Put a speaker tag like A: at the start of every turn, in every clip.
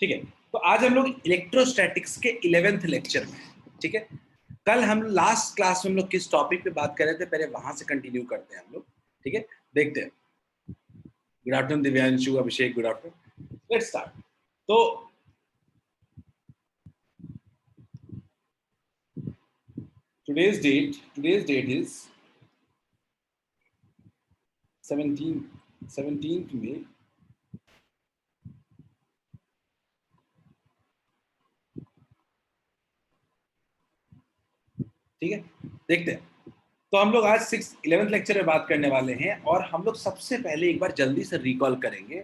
A: ठीक है। तो आज हम लोग इलेक्ट्रोस्टैटिक्स के 11th लेक्चर में, ठीक है। कल हम लास्ट क्लास में हम लोग किस टॉपिक पे बात कर रहे थे, पहले वहां से कंटिन्यू करते हैं हम लोग, ठीक है। देखते हैं। Good afternoon Divyanshu, Abhishek, good afternoon. Let's start. तो today's date is 17th May। ठीक है, देखते हैं। तो हम लोग आज 11th लेक्चर में बात करने वाले हैं और हम लोग सबसे पहले एक बार जल्दी से रिकॉल करेंगे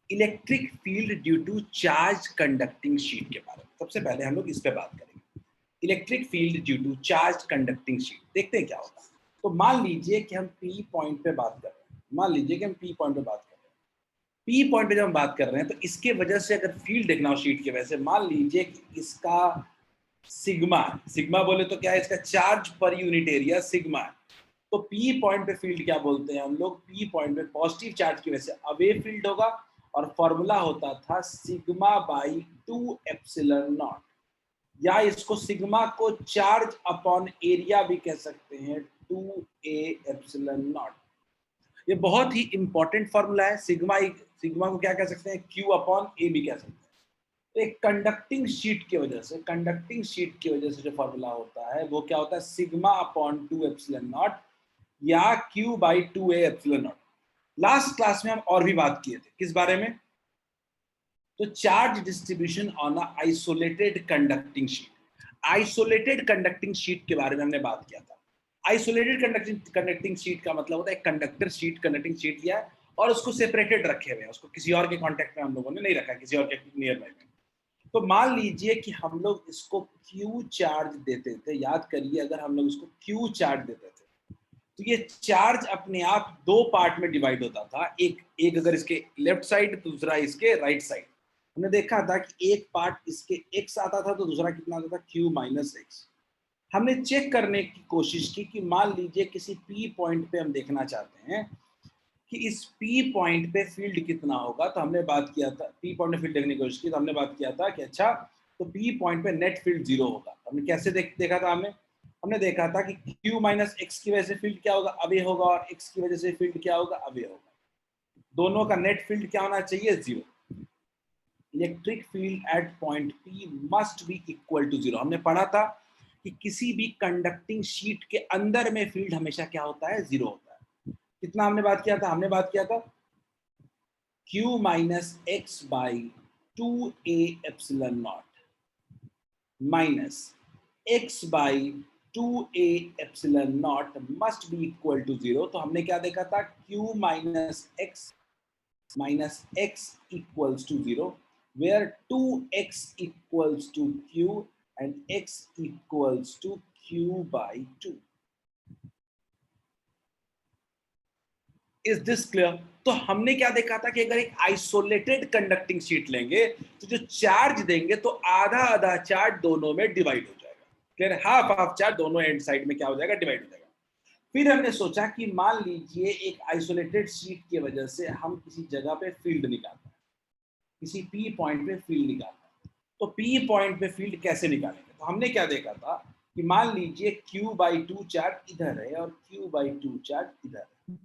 A: electric field due to charge conducting sheet के बारे में। सबसे पहले हम लोग इस पे बात करेंगे, electric field due to charge conducting sheet. देखते हैं क्या होगा। तो मान लीजिए कि हम पी पॉइंट पे बात कर रहे हैं, पी पॉइंट पे जब हम बात कर रहे हैं तो इसके वजह से अगर फील्ड देखना हो शीट के वजह से, मान लीजिए कि इसका सिग्मा बोले तो क्या है, इसका charge per unit area sigma है। तो पी पॉइंट पे फील्ड क्या बोलते हैं हम लोग, पी पॉइंट पे पॉजिटिव चार्ज की वजह से अवे फील्ड होगा और फॉर्मूला होता था सिग्मा बाई 2 एप्सिलॉन नॉट, या इसको सिग्मा को चार्ज अपॉन एरिया भी कह सकते हैं, 2a एप्सिलॉन नॉट। ये बहुत ही इंपॉर्टेंट फॉर्मूला है। सिग्मा को क्या कह सकते हैं, Q अपॉन ए भी कह सकते हैं। तो एक कंडक्टिंग शीट की वजह से जो फॉर्मूला होता है वो क्या होता है, सिग्मा अपॉन 2 एप्सिलॉन नॉट या Q by 2a epsilon not. Last class में हम और भी बात किए थे किस बारे में, तो charge distribution on a isolated conducting sheet. Isolated conducting sheet के बारे में हमने बात किया था। आइसोलेटेड कंडक्टिंग शीट का मतलब होता है कंडक्टिंग शीट लिया है और उसको सेपरेटेड रखे हुए हैं, उसको किसी और के कांटेक्ट में हम लोगों ने नहीं रखा, किसी और के नियर बाय में। तो मान लीजिए कि हम लोग इसको Q चार्ज देते थे, याद करिए, अगर हम लोग इसको Q चार्ज देते थे तो ये चार्ज अपने आप दो पार्ट में डिवाइड होता था। एक अगर इसके लेफ्ट साइड, दूसरा इसके राइट साइड। हमने देखा था कि एक पार्ट इसके x आता था तो दूसरा कितना आता था, Q माइनस एक्स। हमने चेक करने की कोशिश की कि मान लीजिए किसी P पॉइंट पे हम देखना चाहते हैं कि इस P पॉइंट पे फील्ड कितना होगा। तो हमने बात किया था, P पॉइंट पे फील्ड देखने की कोशिश की तो हमने बात किया था कि अच्छा, तो P पॉइंट पे नेट फील्ड 0 होगा। हमने कैसे देखा था, हमने देखा था कि Q माइनस एक्स की वजह से फील्ड क्या होगा, अवे होगा, और x की वजह से फील्ड क्या होगा, अवे होगा। दोनों का नेट फील्ड क्या होना चाहिए, 0। Electric field at point P must be equal to 0। हमने पढ़ा था कि किसी भी कंडक्टिंग शीट के अंदर में फील्ड हमेशा क्या होता है, 0 होता है। कितना हमने बात किया था, Q minus x by 2a epsilon naught minus x by 2a epsilon naught must be equal to 0। तो हमने क्या देखा था, Q minus x equals to 0, where 2x equals to Q and x equals to Q by 2. Is this clear? तो हमने क्या देखा था कि अगर एक आइसोलेटेड कंडक्टिंग शीट लेंगे तो जो चार्ज देंगे तो आधा आधा चार्ज दोनों में डिवाइड हो जाएगा। क्लियर? हाफ हाफ चार्ज दोनों एंड साइड में क्या हो जाएगा, डिवाइड हो जाएगा। फिर हमने सोचा कि मान लीजिए एक आइसोलेटेड शीट की वजह से हम किसी जगह पे फील्ड निकालते हैं, किसी P पॉइंट पे फील्ड निकालना है, तो P पॉइंट पे फील्ड कैसे निकालेंगे। तो हमने क्या देखा था कि मान लीजिए Q बाई 2 चार्ज इधर है और Q बाई 2 चार्ज इधर है,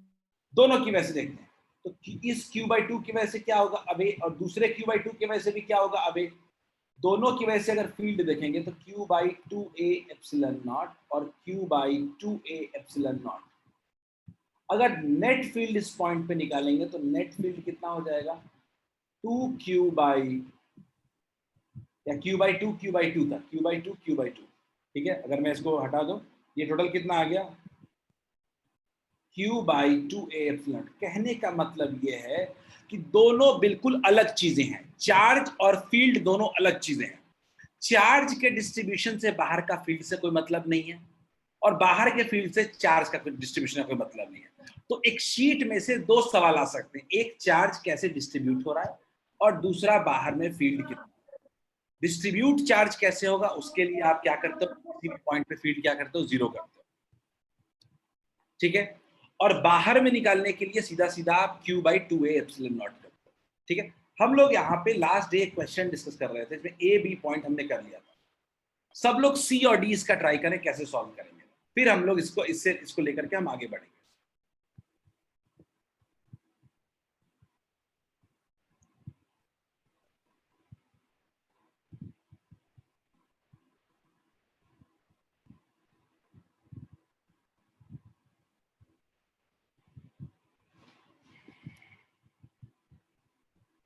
A: दोनों की वजह से देखते हैं। तो इस Q बाई 2 की वजह से क्या होगा, अवे, और दूसरे Q बाई 2 की वजह से भी क्या होगा, अवे। दोनों की वजह से अगर फील्ड देखेंगे तो Q by 2a epsilon not और Q by 2a epsilon not. अगर नेट फील्ड इस पॉइंट पे निकालेंगे तो नेट फील्ड कितना हो जाएगा, 2Q बाई, या Q बाई 2 था, Q बाई 2। ठीक है, अगर मैं इसको हटा दूं, ये टोटल कितना आ गया, Q बाई 2a एप्सिलॉन। कहने का मतलब ये है कि दोनों बिल्कुल अलग चीजें हैं, चार्ज और फील्ड दोनों अलग चीजें हैं। चार्ज के डिस्ट्रीब्यूशन से बाहर का फील्ड से कोई मतलब नहीं है, और बाहर के फील्ड से चार्ज का डिस्ट्रीब्यूशन का कोई मतलब नहीं है। तो एक शीट में से दो सवाल आ सकते हैं, एक चार्ज कैसे डिस्ट्रीब्यूट हो रहा है और दूसरा बाहर में फील्ड कितना। डिस्ट्रीब्यूट चार्ज कैसे होगा, उसके लिए आप क्या करते हो, किसी भी पॉइंट पे फील्ड क्या करते हो, 0 करते हो। ठीक है, और बाहर में निकालने के लिए सीधा सीधा आप Q by 2a epsilon not करते हो। ठीक है, हम लोग यहाँ पे लास्ट डे एक क्वेश्चन डिस्कस कर रहे थे, इसमें ए बी पॉइंट हमने कर लिया था। सब लोग सी और डी इसका ट्राई करें कैसे सॉल्व करेंगे, फिर हम लोग इसको लेकर के हम आगे बढ़ेंगे।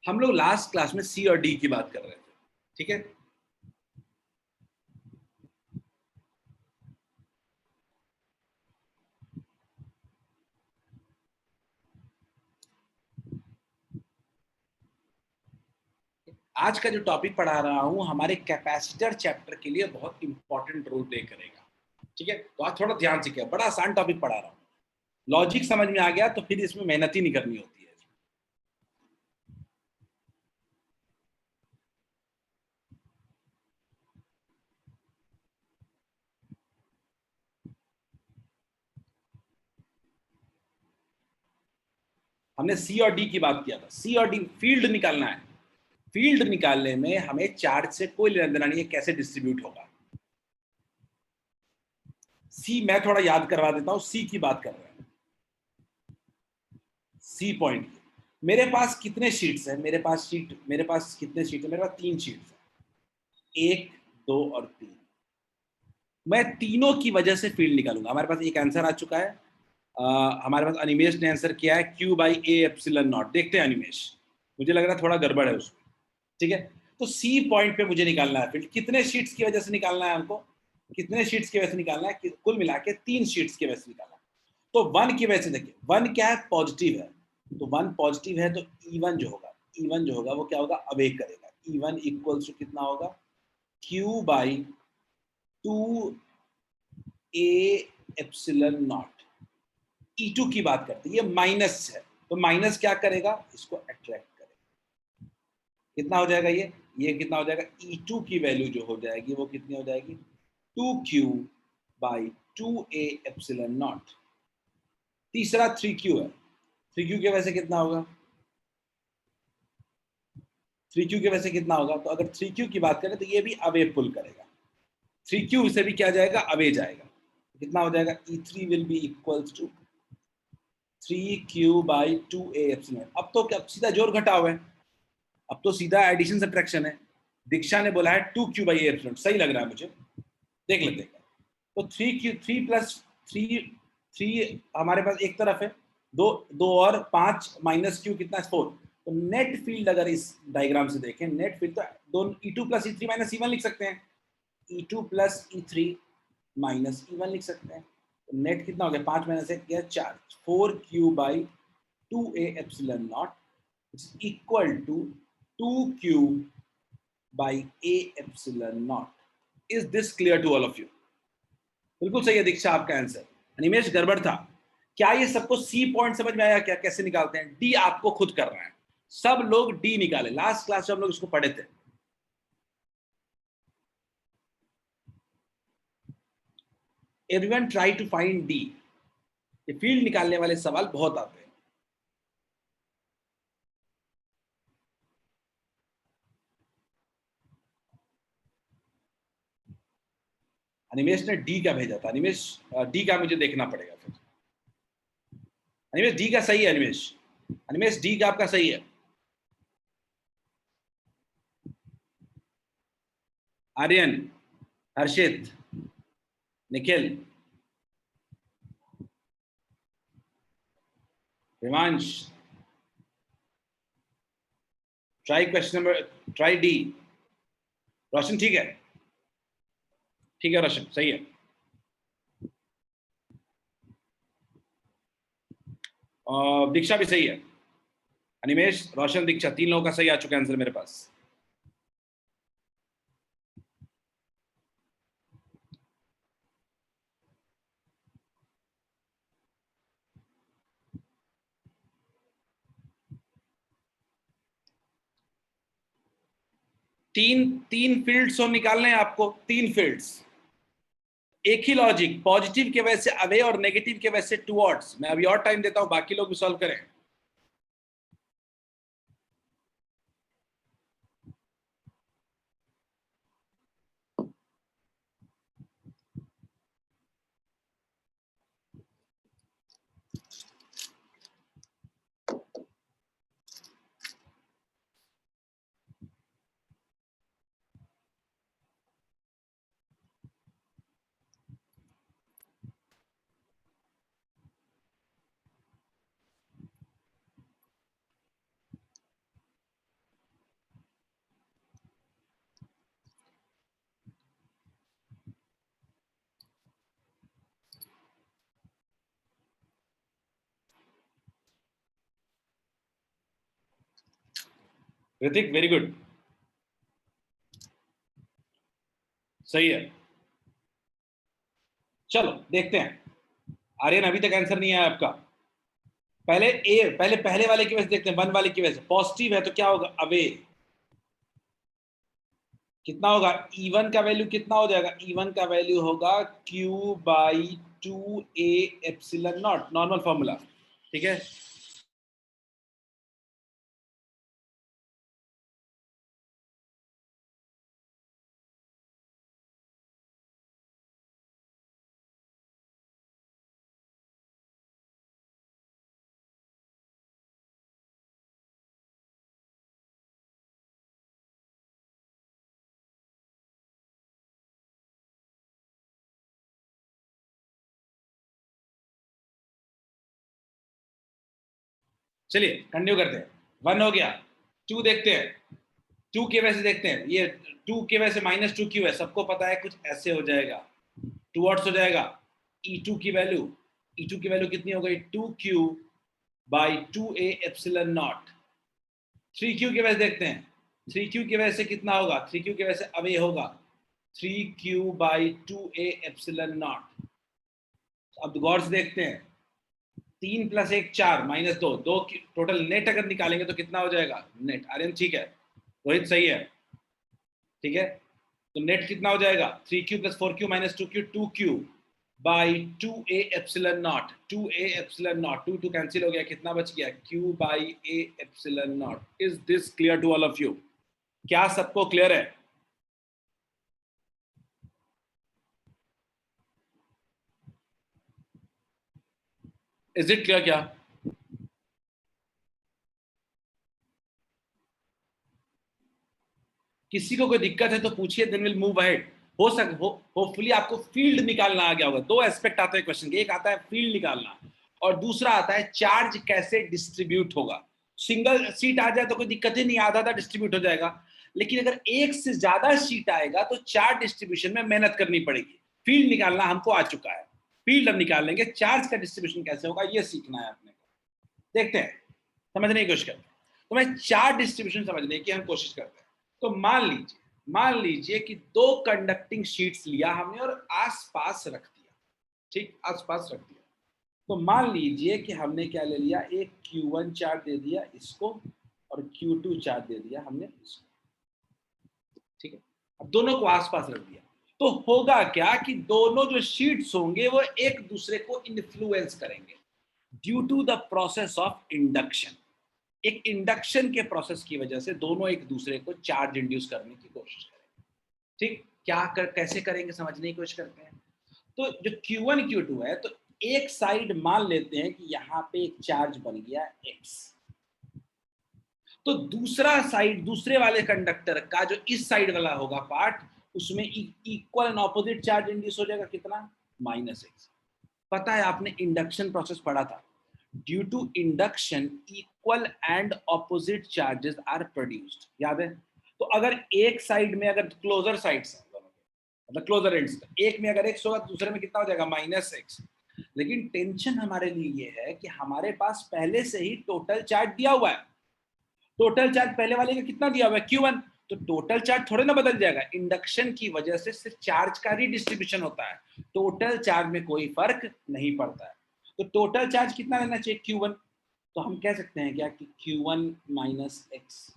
A: हम लोग लास्ट क्लास में सी और डी की बात कर रहे थे, ठीक है। आज का जो टॉपिक पढ़ा रहा हूं हमारे कैपेसिटर चैप्टर के लिए बहुत इंपॉर्टेंट रोल प्ले करेगा, ठीक है। तो आज थोड़ा ध्यान से किया, बड़ा आसान टॉपिक पढ़ा रहा हूं, लॉजिक समझ में आ गया तो फिर इसमें मेहनत ही नहीं करनी होती है। हमने सी और डी की बात किया था, सी और डी फील्ड निकालना है। फील्ड निकालने में हमें चार्ज से कोई लेना देना नहीं है, कैसे डिस्ट्रीब्यूट होगा। सी मैं थोड़ा याद करवा देता हूं, सी की बात कर रहे हैं, सी पॉइंट। मेरे पास कितने शीट्स है, मेरे पास कितने शीट है, मेरे पास 3 शीट्स है, 1 2 और 3। मैं तीनों की वजह से फील्ड निकालूंगा। हमारे पास एक आंसर आ चुका है, हमारे पास अनिमेश ने आंसर किया है Q by A epsilon not. देखते हैं अनिमेश, मुझे लग रहा है थोड़ा गड़बड़ है उसमें, ठीक है। तो सी पॉइंट पे मुझे निकालना है फील्ड, कितने शीट्स की वजह से निकालना है हमको, कितने शीट्स की वजह से निकालना है, कुल मिला के 3 शीट्स की वजह से निकालना है। तो 1 की वजह से देखिए, 1 क्या है, पॉजिटिव है, तो 1 पॉजिटिव है, तो E1 जो होगा वो क्या होगा, अवे करेगा। E1 इक्वल्स टू कितना होगा, Q by 2 A epsilon not. E2 की बात करते हैं, ये माइनस है, तो माइनस क्या करेगा, इसको अट्रैक्ट करेगा। कितना हो जाएगा ये कितना हो जाएगा, E2 की वैल्यू जो हो जाएगी वो कितनी हो जाएगी, 2Q by 2A epsilon not. तीसरा 3Q है, 3Q की वजह से कितना होगा, 3Q की वजह से कितना होगा, तो अगर 3Q की बात करें तो ये भी अवे पुल करेगा, 3Q से भी क्या जाएगा, अवे जाएगा। कितना हो जाएगा, E3 will be equals to 3Q by 2A epsilon. अब तो क्या सीधा जोड़ घटाव है, अब तो सीधा एडिशन सब्ट्रैक्शन है। दीक्षा ने बोला है 2Q बाई एप्सिलॉन, सही लग रहा है मुझे, देख लेते हैं। तो 3 प्लस 3 हमारे पास एक तरफ है, 2 और 5 माइनस Q कितना है, 4। तो नेट फील्ड अगर इस डायग्राम से देखें, नेट फील्ड तो दोनों E2 plus E3 minus E1 लिख सकते हैं, E2 plus E3 minus E1 लिख सकते हैं। तो नेट कितना हो गया, 5 माइनस 1 गया 4, 4Q by 2A epsilon naught equal to 2Q by A epsilon naught. Is this clear to all of you? बिल्कुल सही है दीक्षा आपका आंसर। अनिमेश गड़बड़ था क्या, ये सबको सी पॉइंट समझ में आया क्या, कैसे निकालते हैं? डी आपको खुद करना है, सब लोग डी निकाले, लास्ट क्लास में हम लोग इसको पढ़े थे। Everyone try to find D. ये फील्ड निकालने वाले सवाल बहुत आते हैं। अनिमेश ने डी का भेजा था, अनिमेश डी का मुझे देखना पड़ेगा फिर। अनिमेश डी का सही है, अनिमेश डी का आपका सही है। आर्यन, हर्षित, निखिल, हिमांश, ट्राई डी। रोशन ठीक है, ठीक है रोशन सही है। दीक्षा भी सही है, अनिमेश, रोशन, दीक्षा, 3 लोगों का सही आ चुका है आंसर मेरे पास। तीन फील्ड्स और निकालने हैं आपको, 3 फील्ड्स, एक ही लॉजिक, पॉजिटिव के वजह से अवे और नेगेटिव के वजह से टुवर्ड्स। मैं अभी और टाइम देता हूं, बाकी लोग भी सॉल्व करें। ऋतिक वेरी गुड, सही है। चलो देखते हैं। आर्यन अभी तक आंसर नहीं आया आपका। पहले वाले की वजह से देखते हैं, 1 वाले की वजह से पॉजिटिव है तो क्या होगा, अवे कितना होगा, E1 का वैल्यू कितना हो जाएगा, E1 का वैल्यू होगा Q/2A epsilon not, normal formula, ठीक है। चलिए कंटिन्यू करते हैं। 1 हो गया, 2 देखते हैं, 2 की वजह से देखते हैं, ये 2 की वजह से -2 क्यों है, सबको पता है कुछ ऐसे हो जाएगा, 2 व्हाट्स हो जाएगा, E2 की वैल्यू, E2 की वैल्यू कितनी हो गई, 2Q/2A एप्सिलॉन नॉट। 3Q की वजह से देखते हैं, 3Q की वजह से कितना होगा, 3Q की वजह से अवे होगा 3Q/2A एप्सिलॉन नॉट। अब गौर से देखते हैं, 3 + 1 4 -2, 2 टोटल नेट अगर निकालेंगे तो कितना हो जाएगा नेट, आर्यन ठीक है, रोहित सही है, ठीक है। तो नेट कितना हो जाएगा, 3Q + 4Q - 2Q, 2Q/2A epsilon naught, 2A epsilon naught, 2 cancel हो गया, कितना बच गया, Q/A epsilon naught. Is this clear to all of you, क्या सबको क्लियर है? इज इट क्लियर क्या? किसी को कोई दिक्कत है तो पूछिए, then will move ahead. Hopefully आपको फील्ड निकालना आ गया होगा। दो एस्पेक्ट आते हैं क्वेश्चन के, एक आता है फील्ड निकालना और दूसरा आता है चार्ज कैसे डिस्ट्रीब्यूट होगा। सिंगल सीट आ जाए तो कोई दिक्कत ही नहीं, आधा आधा डिस्ट्रीब्यूट हो जाएगा, लेकिन अगर एक से ज्यादा सीट आएगा तो चार्ज डिस्ट्रीब्यूशन में मेहनत करनी पड़ेगी। फील्ड निकालना हमको आ चुका है, फील्ड अब निकाल लेंगे, चार्ज का डिस्ट्रीब्यूशन कैसे होगा ये सीखना है अपने को। देखते हैं, समझने की कोशिश करते हैं। तो मैं चार्ज डिस्ट्रीब्यूशन समझने की हम कोशिश करते हैं। तो मान लीजिए कि दो कंडक्टिंग शीट्स लिया हमने और आसपास रख दिया, ठीक, आसपास रख दिया। तो मान लीजिए कि हमने क्या ले लिया, एक Q1 चार्ज दे दिया इसको और Q2 चार्ज दे दिया हमने इसको, ठीक है। अब दोनों को आसपास रख दिया तो होगा क्या कि दोनों जो शीट्स होंगे वो एक दूसरे को इन्फ्लुएंस करेंगे due to the process of induction. एक इंडक्शन के प्रोसेस की वजह से दोनों एक दूसरे को चार्ज इंड्यूस करने की कोशिश करेंगे, ठीक। कैसे करेंगे समझने की कोशिश करते हैं। तो जो Q1 Q2 है, तो एक साइड मान लेते हैं कि यहाँ पे एक चार्ज बन गया X, तो दूसरा साइड, दूसरे वाले कंडक्टर का जो इस साइड वाला होगा पार्ट, उसमें equal and opposite charge induce हो जाएगा, कितना, -X। पता है आपने इंडक्शन प्रोसेस पढ़ा था, due to induction equal and opposite charges are produced, याद है। तो अगर एक साइड में अगर क्लोजर साइड्स है, मतलब क्लोजर एंड्स, एक में अगर X होगा तो दूसरे में कितना हो जाएगा, -X। लेकिन टेंशन हमारे लिए ये है कि हमारे पास पहले से ही टोटल चार्ज दिया हुआ है। टोटल चार्ज पहले वाले का कितना दिया हुआ है, Q1, तो टोटल चार्ज थोड़े ना बदल जाएगा, इंडक्शन की वजह से सिर्फ चार्ज का रिडिस्ट्रीब्यूशन होता है, टोटल चार्ज में कोई फर्क नहीं पड़ता है। तो टोटल चार्ज कितना लेना चाहिए, Q1, तो हम कह सकते हैं क्या कि Q1 - X।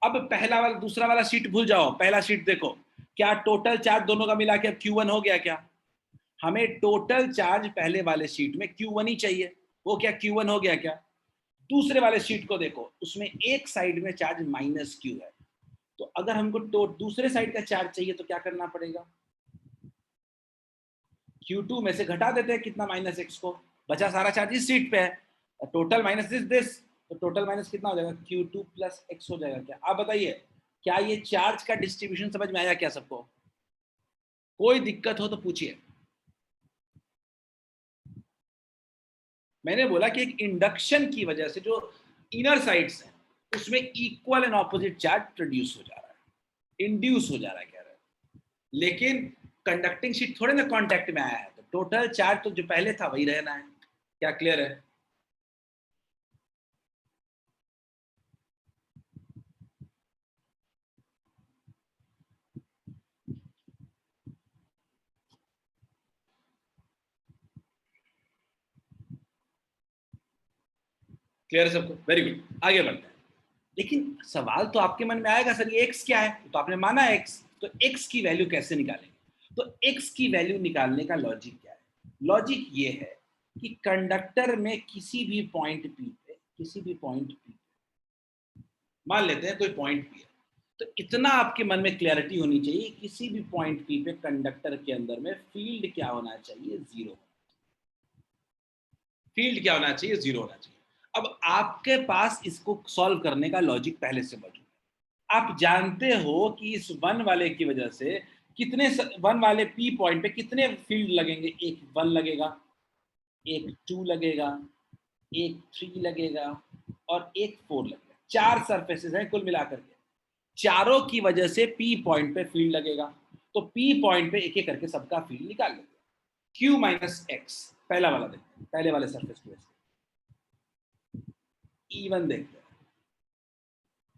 A: अब पहला वाला दूसरा वाला शीट भूल जाओ, पहला शीट देखो, क्या टोटल चार्ज दोनों का मिला के अब Q1 हो गया क्या, हमें टोटल चार्ज पहले वाले शीट में Q1 ही चाहिए, वो क्या Q1 हो गया क्या। दूसरे वाले शीट को देखो, उसमें एक साइड में चार्ज -Q है, तो अगर हमको दूसरे साइड का चार्ज चाहिए तो क्या करना पड़ेगा, Q2 में से घटा देते हैं कितना, -X को, बचा सारा चार्ज इस सीट पे है, टोटल माइनस दिस, तो टोटल माइनस कितना हो जाएगा, Q2 + X हो जाएगा क्या। आप बताइए, क्या ये चार्ज का डिस्ट्रीब्यूशन समझ में आया क्या सबको, कोई दिक्कत हो तो पूछिए। मैंने बोला कि एक इंडक्शन की वजह से जो इनर साइड्स हैं उसमें equal and opposite charge produce हो जा रहा है, इंड्यूस हो जा रहा है कह रहे हैं, लेकिन कंडक्टिंग शीट थोड़े ना कांटेक्ट में आया है, तो टोटल चार्ज तो जो पहले था वही रहना है। क्या क्लियर है? क्लियर है सबको? वेरी गुड, आगे बढ़ते हैं। लेकिन सवाल तो आपके मन में आएगा, सर ये x क्या है? तो आपने माना x, तो x की वैल्यू कैसे निकालेंगे? तो x की वैल्यू निकालने का लॉजिक क्या है? लॉजिक ये है कि कंडक्टर में किसी भी पॉइंट p पे मान लेते हैं कोई पॉइंट p है, तो इतना आपके मन में क्लैरिटी होनी चाहिए, किसी भी पॉइंट p पे कंडक्टर के अंदर में फील्ड क्या होना चाहिए? जीरो। फील्ड क्या होना चाहिए? जीरो होना चाहिए। अब आपके पास इसको सॉल्व करने का लॉजिक पहले से मौजूद है। आप जानते हो कि इस वन वाले की वजह से कितने वन वाले पी पॉइंट पे कितने फील्ड लगेंगे? एक वन लगेगा, एक टू लगेगा, एक थ्री लगेगा और एक फोर लगेगा। चार सरफेसेस हैं कुल मिलाकर के। चारों की वजह से पी पॉइंट पे फील्ड लगेगा, तो पी पॉइंट पे एक एक करके सबका फील्ड निकाल लेंगे। क्यू माइनस एक्स, पहला वाला देखते हैं, पहले वाले सरफेस की वजह से। E1 देखते हैं,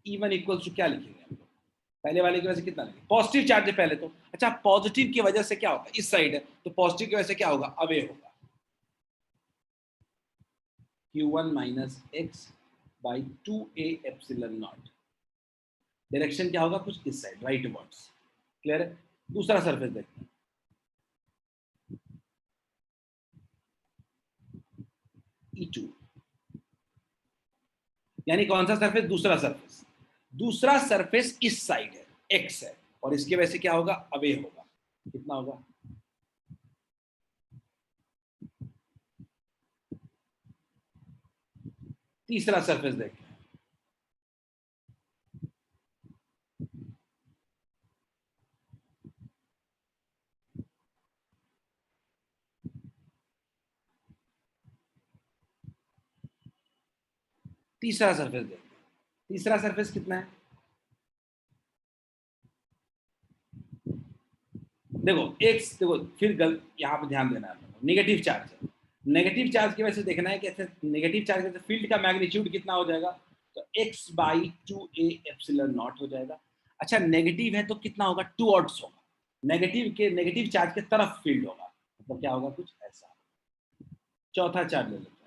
A: E1 इक्वल्स टू क्या लिखेंगे हम लोग? पहले वाले की वजह से कितना लगेगा? पॉजिटिव चार्ज है पहले तो। अच्छा, पॉजिटिव की वजह से क्या होगा? इस साइड है तो पॉजिटिव की वजह से क्या होगा? अवे होगा। Q1 minus x by 2a epsilon not. Direction क्या होगा? कुछ इस साइड, राइट वर्ड्स। क्लियर है? दूसरा सरफेस देखते हैं, E2। यानी कौन सा सरफेस? दूसरा सरफेस। दूसरा सरफेस इस साइड है, एक्स है, और इसकी वजह से क्या होगा? अवे होगा। कितना होगा? तीसरा सरफेस देखते हैं, तीसरा सरफेस देखते हैं। तीसरा सरफेस कितना है? देखो एक्स, देखो फिर गलत, यहाँ पे ध्यान देना है, नेगेटिव चार्ज है। नेगेटिव चार्ज की वजह से देखना है कि नेगेटिव चार्ज से फील्ड का मैग्नीट्यूड कितना हो जाएगा? तो x by 2a epsilon not हो जाएगा। अच्छा, नेगेटिव है तो कितना होगा? 2 ऑड्स होगा। नेगेटिव चार्ज के तरफ फील्ड होगा, मतलब क्या होगा? कुछ ऐसा। चौथा चार्ज ले लेते हैं,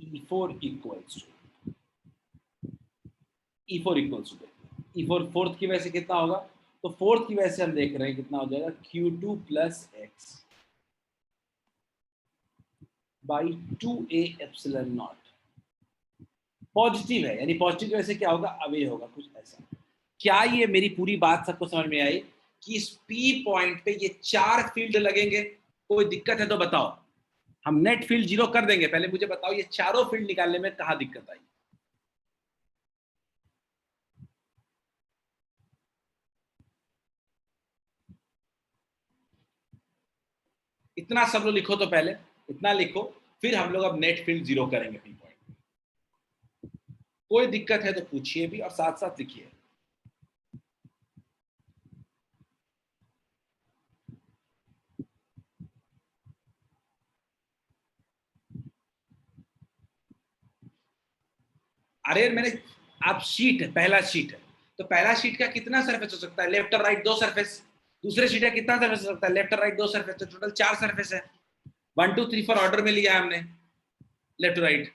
A: E4 equals to, E4 equals to, E4 fourth की वजह से कितना होगा? तो फोर्थ की वजह से हम देख रहे हैं कितना हो जाएगा? Q2 plus x by 2a epsilon not. Positive है, यानी पॉजिटिव की वजह से क्या होगा? अवे होगा, कुछ ऐसा। क्या ये मेरी पूरी बात सबको समझ में आई कि इस पी पॉइंट पे ये चार फील्ड लगेंगे? कोई दिक्कत है तो बताओ। हम नेट फील्ड जीरो कर देंगे, पहले मुझे बताओ ये चारों फील्ड निकालने में कहां दिक्कत आई? इतना सब लोग लिखो, तो पहले इतना लिखो, फिर हम लोग अब नेट फील्ड जीरो करेंगे पी पॉइंट। कोई दिक्कत है तो पूछिए भी और साथ साथ लिखिए। अरे मैंने, आप शीट है, पहला शीट है, तो पहला शीट का कितना सरफेस हो सकता है? लेफ्ट और राइट दो सरफेस। दूसरे शीट का कितना सरफेस हो सकता है? लेफ्ट और राइट दो सरफेस, तो टोटल चार सरफेस है। 1 2 3 4 ऑर्डर में लिया है हमने, लेफ्ट टू राइट।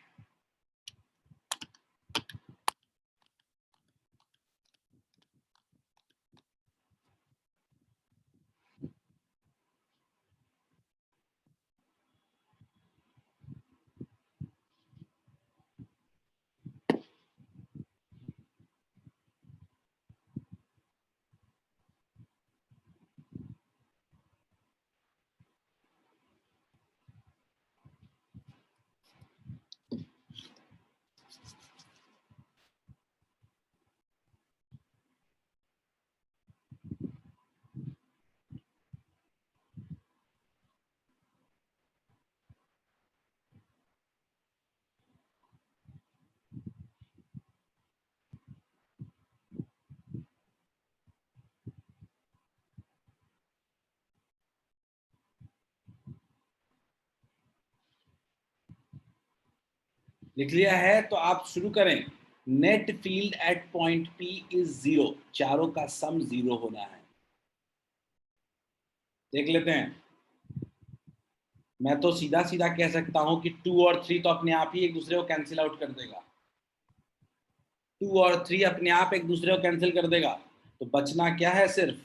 A: लिख लिया है तो आप शुरू करें। Net field at point P is zero, चारों का सम जीरो होना है। देख लेते हैं। मैं तो सीधा सीधा कह सकता हूं कि 2 और 3 तो अपने आप ही एक दूसरे को कैंसिल आउट कर देगा। 2 और 3 अपने आप एक दूसरे को कैंसिल कर देगा, तो बचना क्या है सिर्फ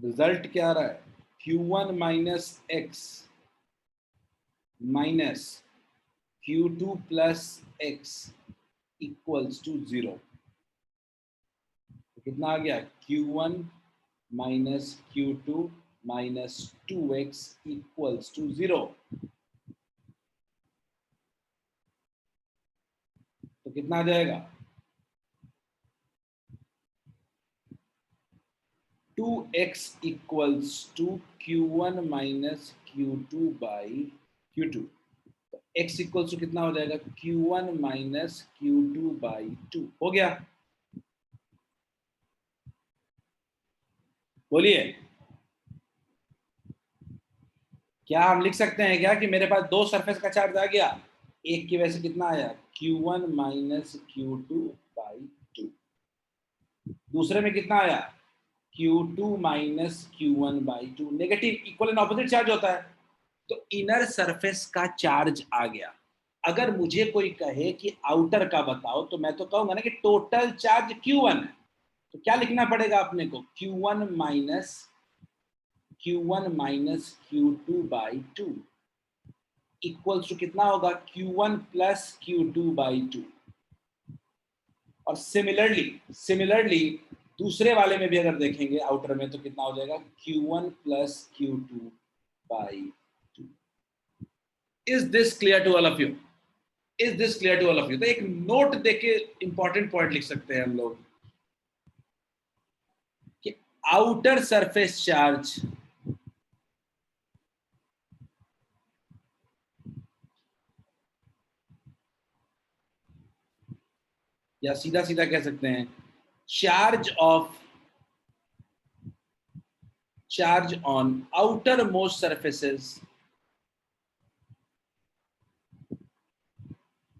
A: रिजल्ट क्या आ रहा है, Q1 minus x minus Q2 plus x equals to 0। तो कितना आ गया, Q1 minus Q2 minus 2x equals to 0। तो कितना आ जाएगा, 2x equals to Q1 minus Q2 by Q2। तो x इक्वल्स टू कितना हो जाएगा, Q1 माइनस Q2 बाई 2। हो गया, बोलिए। क्या हम लिख सकते हैं क्या कि मेरे पास दो सरफेस का चार्ज आ गया, एक की वजह से कितना आया, Q1 माइनस Q2 बाई 2। दूसरे में कितना आया, Q2 minus Q1 by 2। Negative equal and opposite charge होता है, तो इनर सरफेस का चार्ज आ गया। अगर मुझे कोई कहे कि आउटर का बताओ, तो मैं तो कहूंगा ना कि टोटल चार्ज Q1 है। तो क्या लिखना पड़ेगा अपने को, Q1 minus Q2 by 2 equals to कितना होगा, Q1 प्लस Q2 बाई 2। और सिमिलरली दूसरे वाले में भी अगर देखेंगे आउटर में, तो कितना हो जाएगा, Q1 plus Q2 by 2। Is this clear to all of you, is this clear to all of you. तो एक नोट देके इंपॉर्टेंट पॉइंट लिख सकते हैं हम लोग कि आउटर सरफेस चार्ज या सीधा सीधा कह सकते हैं charge on outer most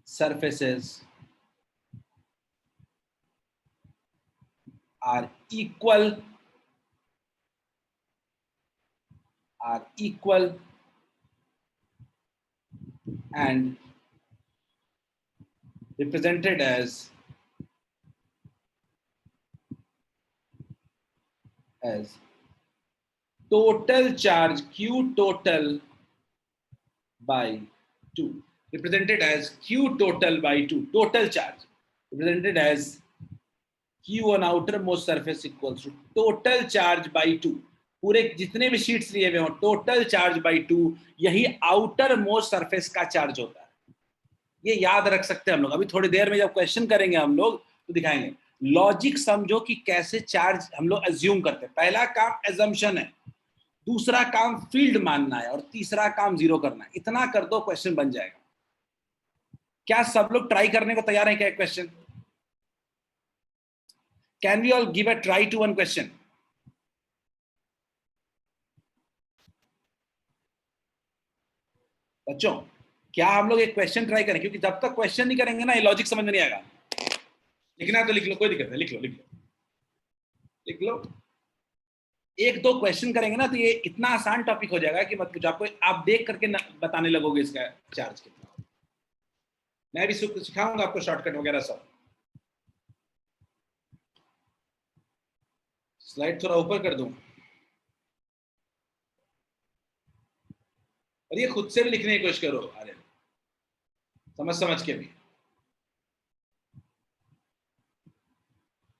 A: surfaces are equal and represented as total charge Q total by 2, represented as Q total by 2, total charge represented as Q on outermost surface equals to total charge by 2। पूरे जितने भी sheets लिए हुए हो, total charge by 2, यही outer most surface का charge होता है। ये याद रख सकते हैं हम लोग। अभी थोड़ी देर में जब क्वेश्चन करेंगे हम लोग तो दिखाएंगे। लॉजिक समझो कि कैसे चार्ज हम लोग एज्यूम करते हैं। पहला काम एजम्पशन है, दूसरा काम फील्ड मानना है, और तीसरा काम जीरो करना है। इतना कर दो, क्वेश्चन बन जाएगा। क्या सब लोग ट्राई करने को तैयार है क्या? Question, can we all give a try to one question? बच्चों, क्या हम लोग एक क्वेश्चन ट्राई करें? क्योंकि जब तक क्वेश्चन नहीं करेंगे ना, ये लॉजिक समझ में नहीं आएगा। लिखना है तो लिख लो, कोई दिक्कत नहीं, लिख लो लिख लो लिख लो। एक दो क्वेश्चन करेंगे ना तो ये इतना आसान टॉपिक हो जाएगा कि मत पूछो। आपको आप देख करके बताने लगोगे इसका चार्ज कितना। मैं भी सिखाऊंगा आपको शॉर्टकट वगैरह सब। स्लाइड थोड़ा ऊपर कर दूं, और ये खुद से भी लिखने की कोशिश करो। अरे समझ समझ के भी।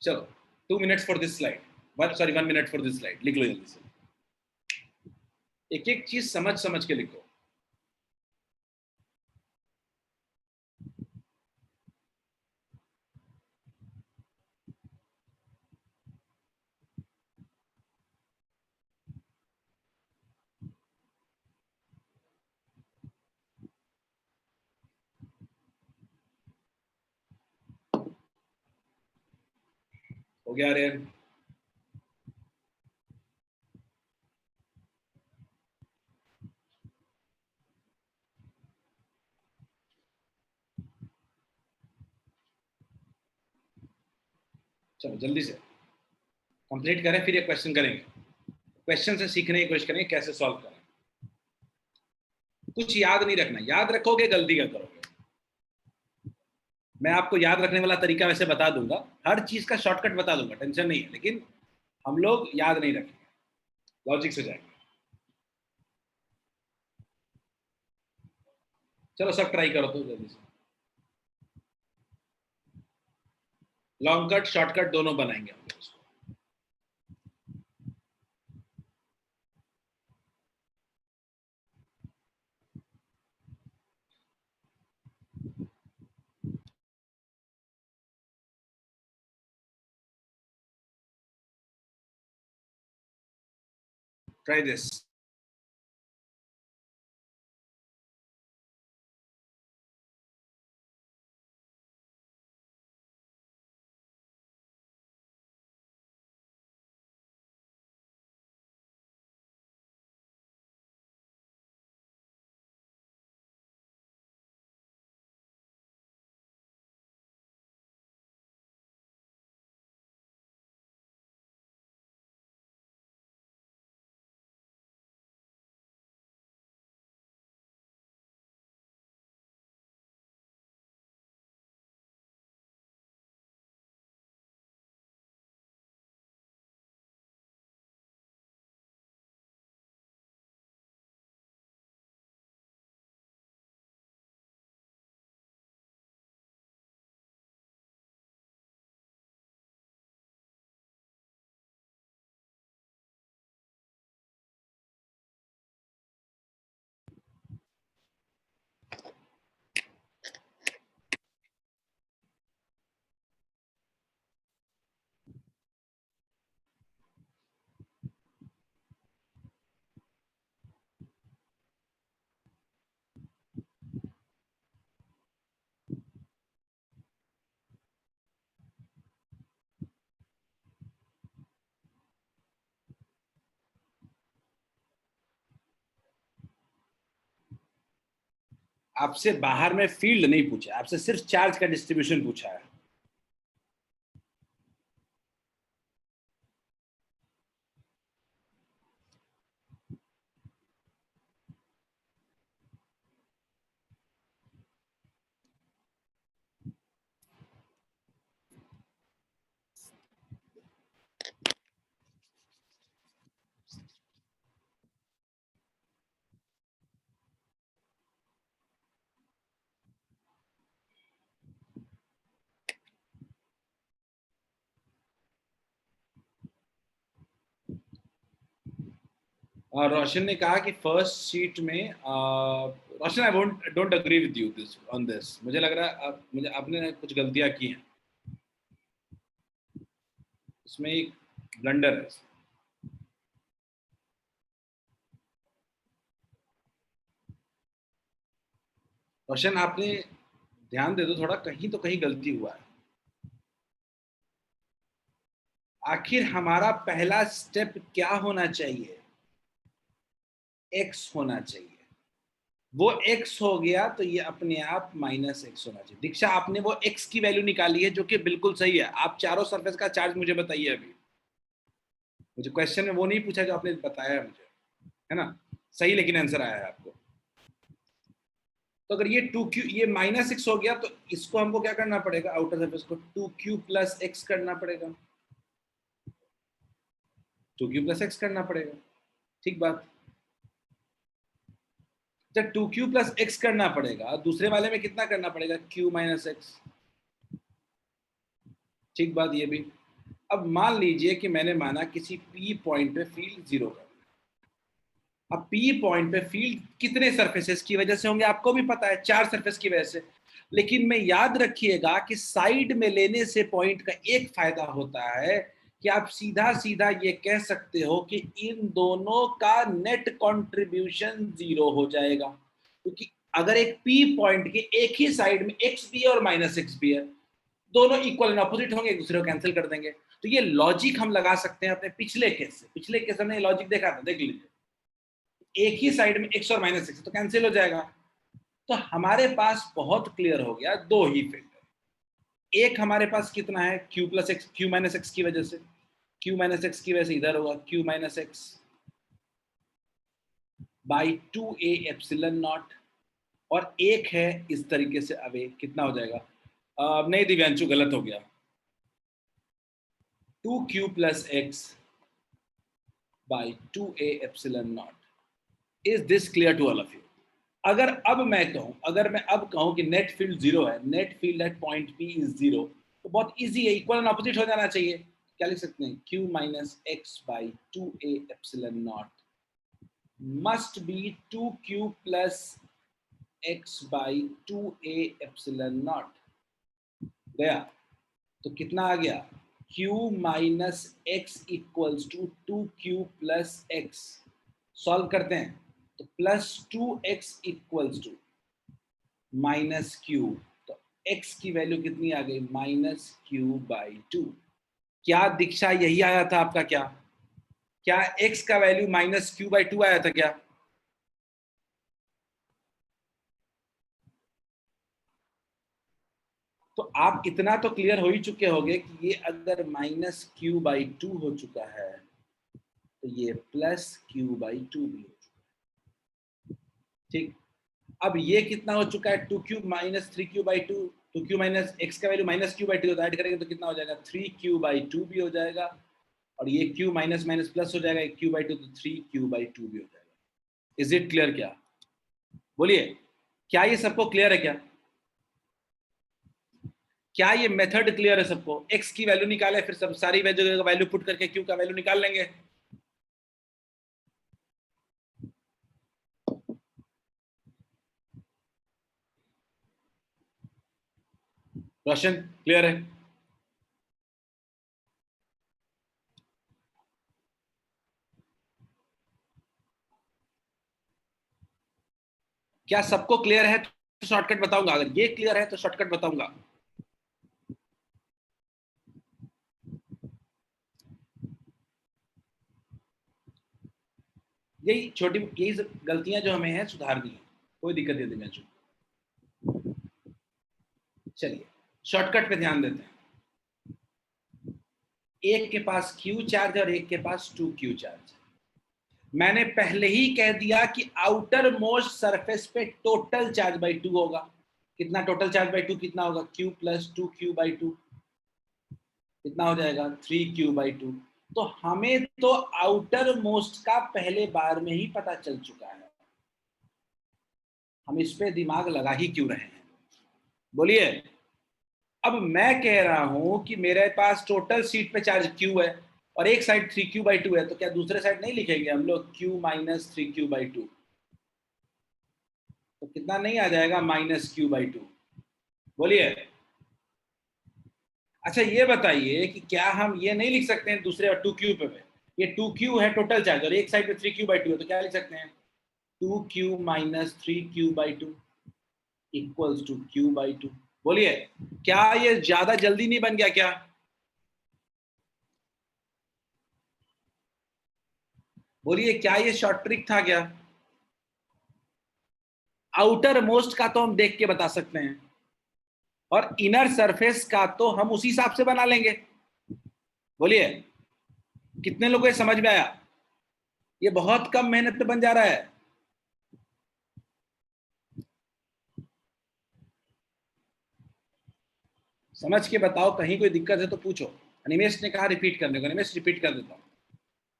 A: चलो, 2 minutes for this slide, 1 minute for this slide. लिख लो जल्दी से, एक एक चीज समझ समझ के लिखो। हो गया आर्यन? चलो जल्दी से कंप्लीट करें, फिर ये क्वेश्चन करेंगे। क्वेश्चन से सीखने की कोशिश करेंगे कैसे सॉल्व करें। कुछ याद नहीं रखना, याद रखोगे गलती क्या करोगे। मैं आपको याद रखने वाला तरीका वैसे बता दूंगा, हर चीज का शॉर्टकट बता दूंगा, टेंशन नहीं है, लेकिन हम लोग याद नहीं रखेंगे, लॉजिक से जाएंगे। चलो सब ट्राई करो तो जल्दी से। लॉन्ग कट शॉर्टकट दोनों बनाएंगे हम लोग उसको। Try this. आपसे बाहर में फील्ड नहीं पूछा, आपसे सिर्फ चार्ज का डिस्ट्रीब्यूशन पूछा है। और रोशन ने कहा कि फर्स्ट शीट में Roshan, I won't don't agree with you this on this. मुझे लग रहा है मुझे आपने कुछ गलतियां की हैं, इसमें एक ब्लंडर है। रोशन आपने ध्यान दे दो थोड़ा, कहीं तो कहीं गलती हुआ है। आखिर हमारा पहला स्टेप क्या होना चाहिए? एक्स होना चाहिए। वो एक्स हो गया तो ये अपने आप माइनस एक्स होना चाहिए। दीक्षा आपने वो एक्स की वैल्यू निकाली है जो कि बिल्कुल सही है। आप चारों सरफेस का चार्ज मुझे बताइए अभी। मुझे क्वेश्चन में वो नहीं पूछा जो आपने बताया है मुझे, है ना? सही लेकिन आंसर आया है आपको। तो अगर ये टू क्यू, ये माइनस एक्स हो गया तो इसको हमको क्या करना पड़ेगा? आउटर सरफेस को टू क्यू प्लस एक्स करना पड़ेगा। टू क्यू प्लस एक्स करना पड़ेगा, ठीक बात। जब टू क्यू प्लस एक्स करना पड़ेगा, दूसरे वाले में कितना करना पड़ेगा? क्यू माइनस एक्स, ठीक बात ये भी। अब मान लीजिए कि मैंने माना किसी पी पॉइंट पे फील्ड जीरो कर। अब पी पॉइंट पे फील्ड कितने सरफेसेस की वजह से होंगे आपको भी पता है, चार सरफेस की वजह से। लेकिन मैं याद रखिएगा कि साइड में लेने से पॉइंट का एक फायदा होता है कि आप सीधा सीधा ये कह सकते हो कि इन दोनों का नेट कंट्रीब्यूशन जीरो हो जाएगा, क्योंकि अगर एक पी पॉइंट के एक ही साइड में एक्स भी है और माइनस एक्स भी है, दोनों इक्वल एंड ऑपोजिट होंगे, एक दूसरे को कैंसिल कर देंगे। तो ये लॉजिक हम लगा सकते हैं अपने पिछले केस से। पिछले केस हमने लॉजिक देखा था, देख लीजिए। एक ही साइड में एक्स और माइनस एक्स तो कैंसिल हो जाएगा। तो हमारे पास बहुत क्लियर हो गया, दो ही फिल्टर। एक हमारे पास कितना है, q plus x, q minus x की वजह से, q माइनस एक्स की वजह से इधर होगा q minus x by 2a epsilon not, और एक है इस तरीके से अवे, कितना हो जाएगा, नहीं दिव्यांशु गलत हो गया, 2q plus x by 2a epsilon naught. Is this clear to all of you? अगर मैं अब कहूं कि नेट फील्ड जीरो है, net field at point P is zero, तो बहुत इजी है, इक्वल एंड ऑपोजिट हो जाना चाहिए। क्या लिख सकते हैं, q minus x by 2a epsilon naught must be 2q plus x by 2a epsilon naught. गया तो कितना आ गया, q minus x equals to 2q plus x. Solve करते हैं तो plus 2x equals to minus q, तो x की वैल्यू कितनी आ गई, माइनस क्यू बाई 2। क्या दीक्षा यही आया था आपका? क्या क्या x का वैल्यू माइनस क्यू बाई 2 आया था क्या? तो आप इतना तो क्लियर हो ही चुके होंगे कि ये अगर माइनस क्यू बाई 2 हो चुका है तो ये प्लस क्यू बाई 2 भी हो चुका है। ठीक, अब ये कितना हो चुका है, 2q minus 3q by 2, 2q minus x का वैल्यू माइनस क्यू बाई 2, तो ऐड करेंगे तो कितना हो जाएगा, 3q बाई 2 भी हो जाएगा, और ये q माइनस माइनस प्लस हो जाएगा, q बाई 2 तो 3q बाई 2 भी हो जाएगा। Is it clear? क्या बोलिए, क्या ये सबको क्लियर है? क्या क्या ये मेथड क्लियर है सबको? x की वैल्यू निकाले, फिर सब सारी वैल्यू पुट करके q का वैल्यू निकाल लेंगे। रोशन, क्लियर है? क्या सबको क्लियर है? तो शॉर्टकट बताऊंगा, अगर ये क्लियर है तो शॉर्टकट बताऊंगा। यही गलतियां जो हमें हैं सुधारनी है, कोई दिक्कत नहीं दिव्यांशु। चलिए शॉर्टकट पे ध्यान देते हैं। एक के पास क्यू चार्ज और एक के पास 2q चार्ज। मैंने पहले ही कह दिया कि आउटर मोस्ट सरफेस पे टोटल चार्ज बाई 2 होगा। कितना टोटल चार्ज बाई 2 कितना होगा, q प्लस 2q बाई 2, कितना हो जाएगा, 3q बाई 2। तो हमें तो आउटर मोस्ट का पहले बार में ही पता चल चुका है, हम इस पे दिमाग लगा ही क्यों रहे हैं? बोलिए। अब मैं कह रहा हूं कि मेरे पास टोटल सीट पे चार्ज q है और एक साइड 3q बाई 2 है, तो क्या दूसरे साइड नहीं लिखेंगे हम लोग q माइनस 3q बाई 2? तो कितना नहीं आ जाएगा, माइनस q बाई 2। बोलिए। अच्छा ये बताइए कि क्या हम ये नहीं लिख सकते हैं दूसरे और 2q पे? ये 2q है टोटल चार्ज और एक साइड पे 3q बाई 2 है, तो क्या लिख सकते हैं, 2q minus 3q by 2 equals to q by 2। बोलिए, क्या ये ज्यादा जल्दी नहीं बन गया क्या? बोलिए, क्या ये शॉर्ट ट्रिक था क्या? आउटर मोस्ट का तो हम देख के बता सकते हैं, और इनर सरफेस का तो हम उसी हिसाब से बना लेंगे। बोलिए, कितने लोगों को समझ में आया? ये बहुत कम मेहनत पे बन जा रहा है। समझ के बताओ, कहीं कोई दिक्कत है तो पूछो। अनिमेश ने कहा रिपीट करने को, अनिमेश रिपीट कर देता हूँ।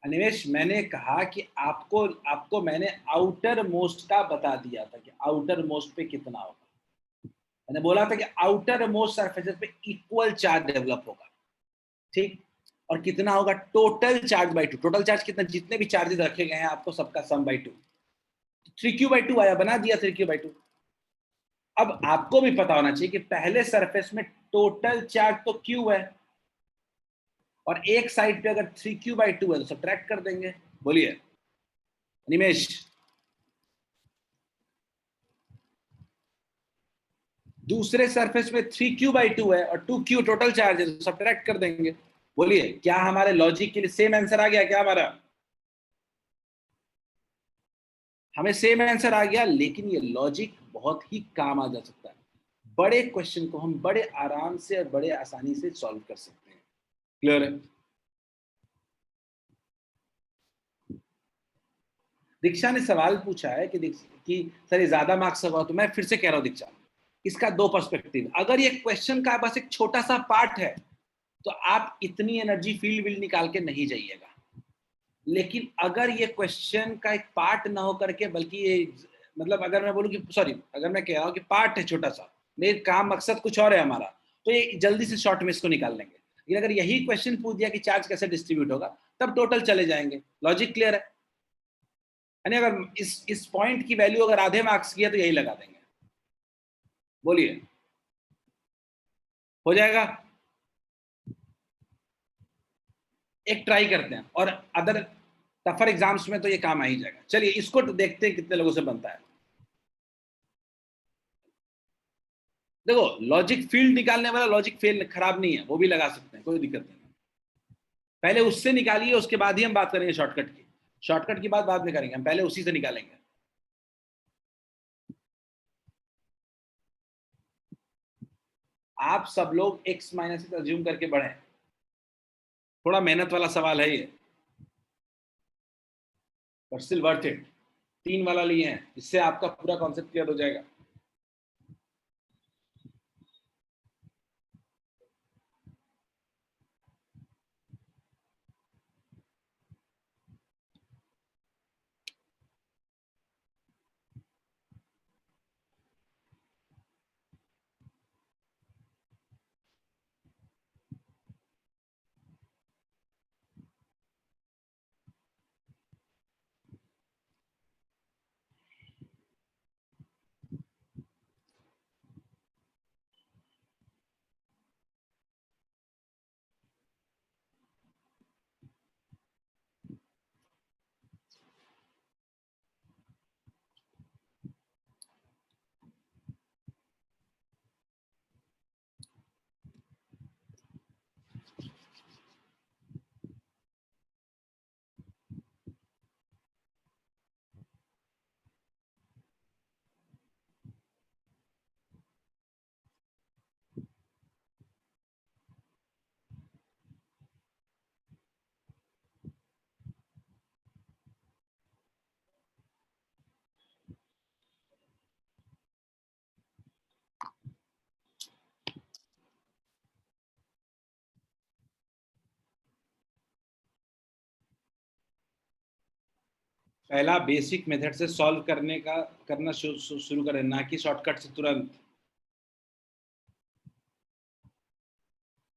A: अनिमेश, मैंने कहा कि आपको आपको मैंने आउटर मोस्ट का बता दिया था कि आउटर मोस्ट पे कितना होगा। मैंने बोला था कि आउटर मोस्ट सरफेसेस पे इक्वल चार्ज डेवलप होगा, ठीक, और कितना होगा, total charge by 2। Total charge कितना, जितने भी चार्जेस रखे गए हैं आपको सबका सम बाई 2, 3q बाई 2 आया, बना दिया 3q बाई 2। अब आपको भी पता होना चाहिए कि पहले सरफेस में टोटल चार्ज तो q है, और एक साइड पे अगर 3q बाई 2 है तो सब्ट्रैक्ट कर देंगे। बोलिए निमेश। दूसरे सरफेस में 3q बाई 2 है और 2q टोटल चार्ज है, तो सब्ट्रैक्ट कर देंगे। बोलिए, क्या हमारे लॉजिक के लिए सेम आंसर आ गया क्या हमारा? हमें सेम आंसर आ गया, लेकिन ये लॉजिक बहुत ही काम आ जा सकता है। बड़े क्वेश्चन को हम बड़े आराम से और बड़े आसानी से सॉल्व कर सकते हैं। क्लियर है? दीक्षा ने सवाल पूछा है कि सर ये ज्यादा मार्क्स होगा, तो मैं फिर से कह रहा हूँ दीक्षा, इसका दो पर्सपेक्टिव। अगर ये क्वेश्चन का बस एक छोटा सा पार्ट है तो आप इतनी एनर्जी फील्ड विल निकाल के नहीं जाइएगा, लेकिन अगर ये क्वेश्चन का एक पार्ट ना हो करके, बल्कि ये मतलब अगर मैं बोलूँ कि सॉरी, अगर मैं कह रहा हूँ कि पार्ट है छोटा सा, मेरे काम मकसद कुछ और है हमारा, तो ये जल्दी से शॉर्ट में इसको निकाल लेंगे। लेकिन अगर यही क्वेश्चन पूछ दिया कि चार्ज कैसे डिस्ट्रीब्यूट होगा, तब टोटल चले जाएंगे। लॉजिक क्लियर है? यानी अगर इस पॉइंट की वैल्यू अगर आधे मार्क्स की है तो यही लगा देंगे। बोलिए, हो जाएगा? एक ट्राई करते हैं, और अदर टफर एग्जाम्स में तो ये काम आ ही जाएगा। चलिए इसको तो देखते हैं कितने लोगों से बनता है। देखो, लॉजिक फील्ड निकालने वाला लॉजिक फेल खराब नहीं है, वो भी लगा सकते हैं, कोई दिक्कत नहीं। पहले उससे निकालिए, उसके बाद ही हम बात करेंगे शॉर्टकट की। शॉर्टकट की बात बाद में करेंगे, हम पहले उसी से निकालेंगे। आप सब लोग x माइनस अज्यूम करके बढ़े, थोड़ा मेहनत वाला सवाल है ये, बट स्टिल वर्थ इट। 3 वाला लिए हैं, इससे आपका पूरा कॉन्सेप्ट क्लियर हो जाएगा। पहला बेसिक मेथड से सॉल्व करना शुरू करें, ना कि शॉर्टकट से तुरंत।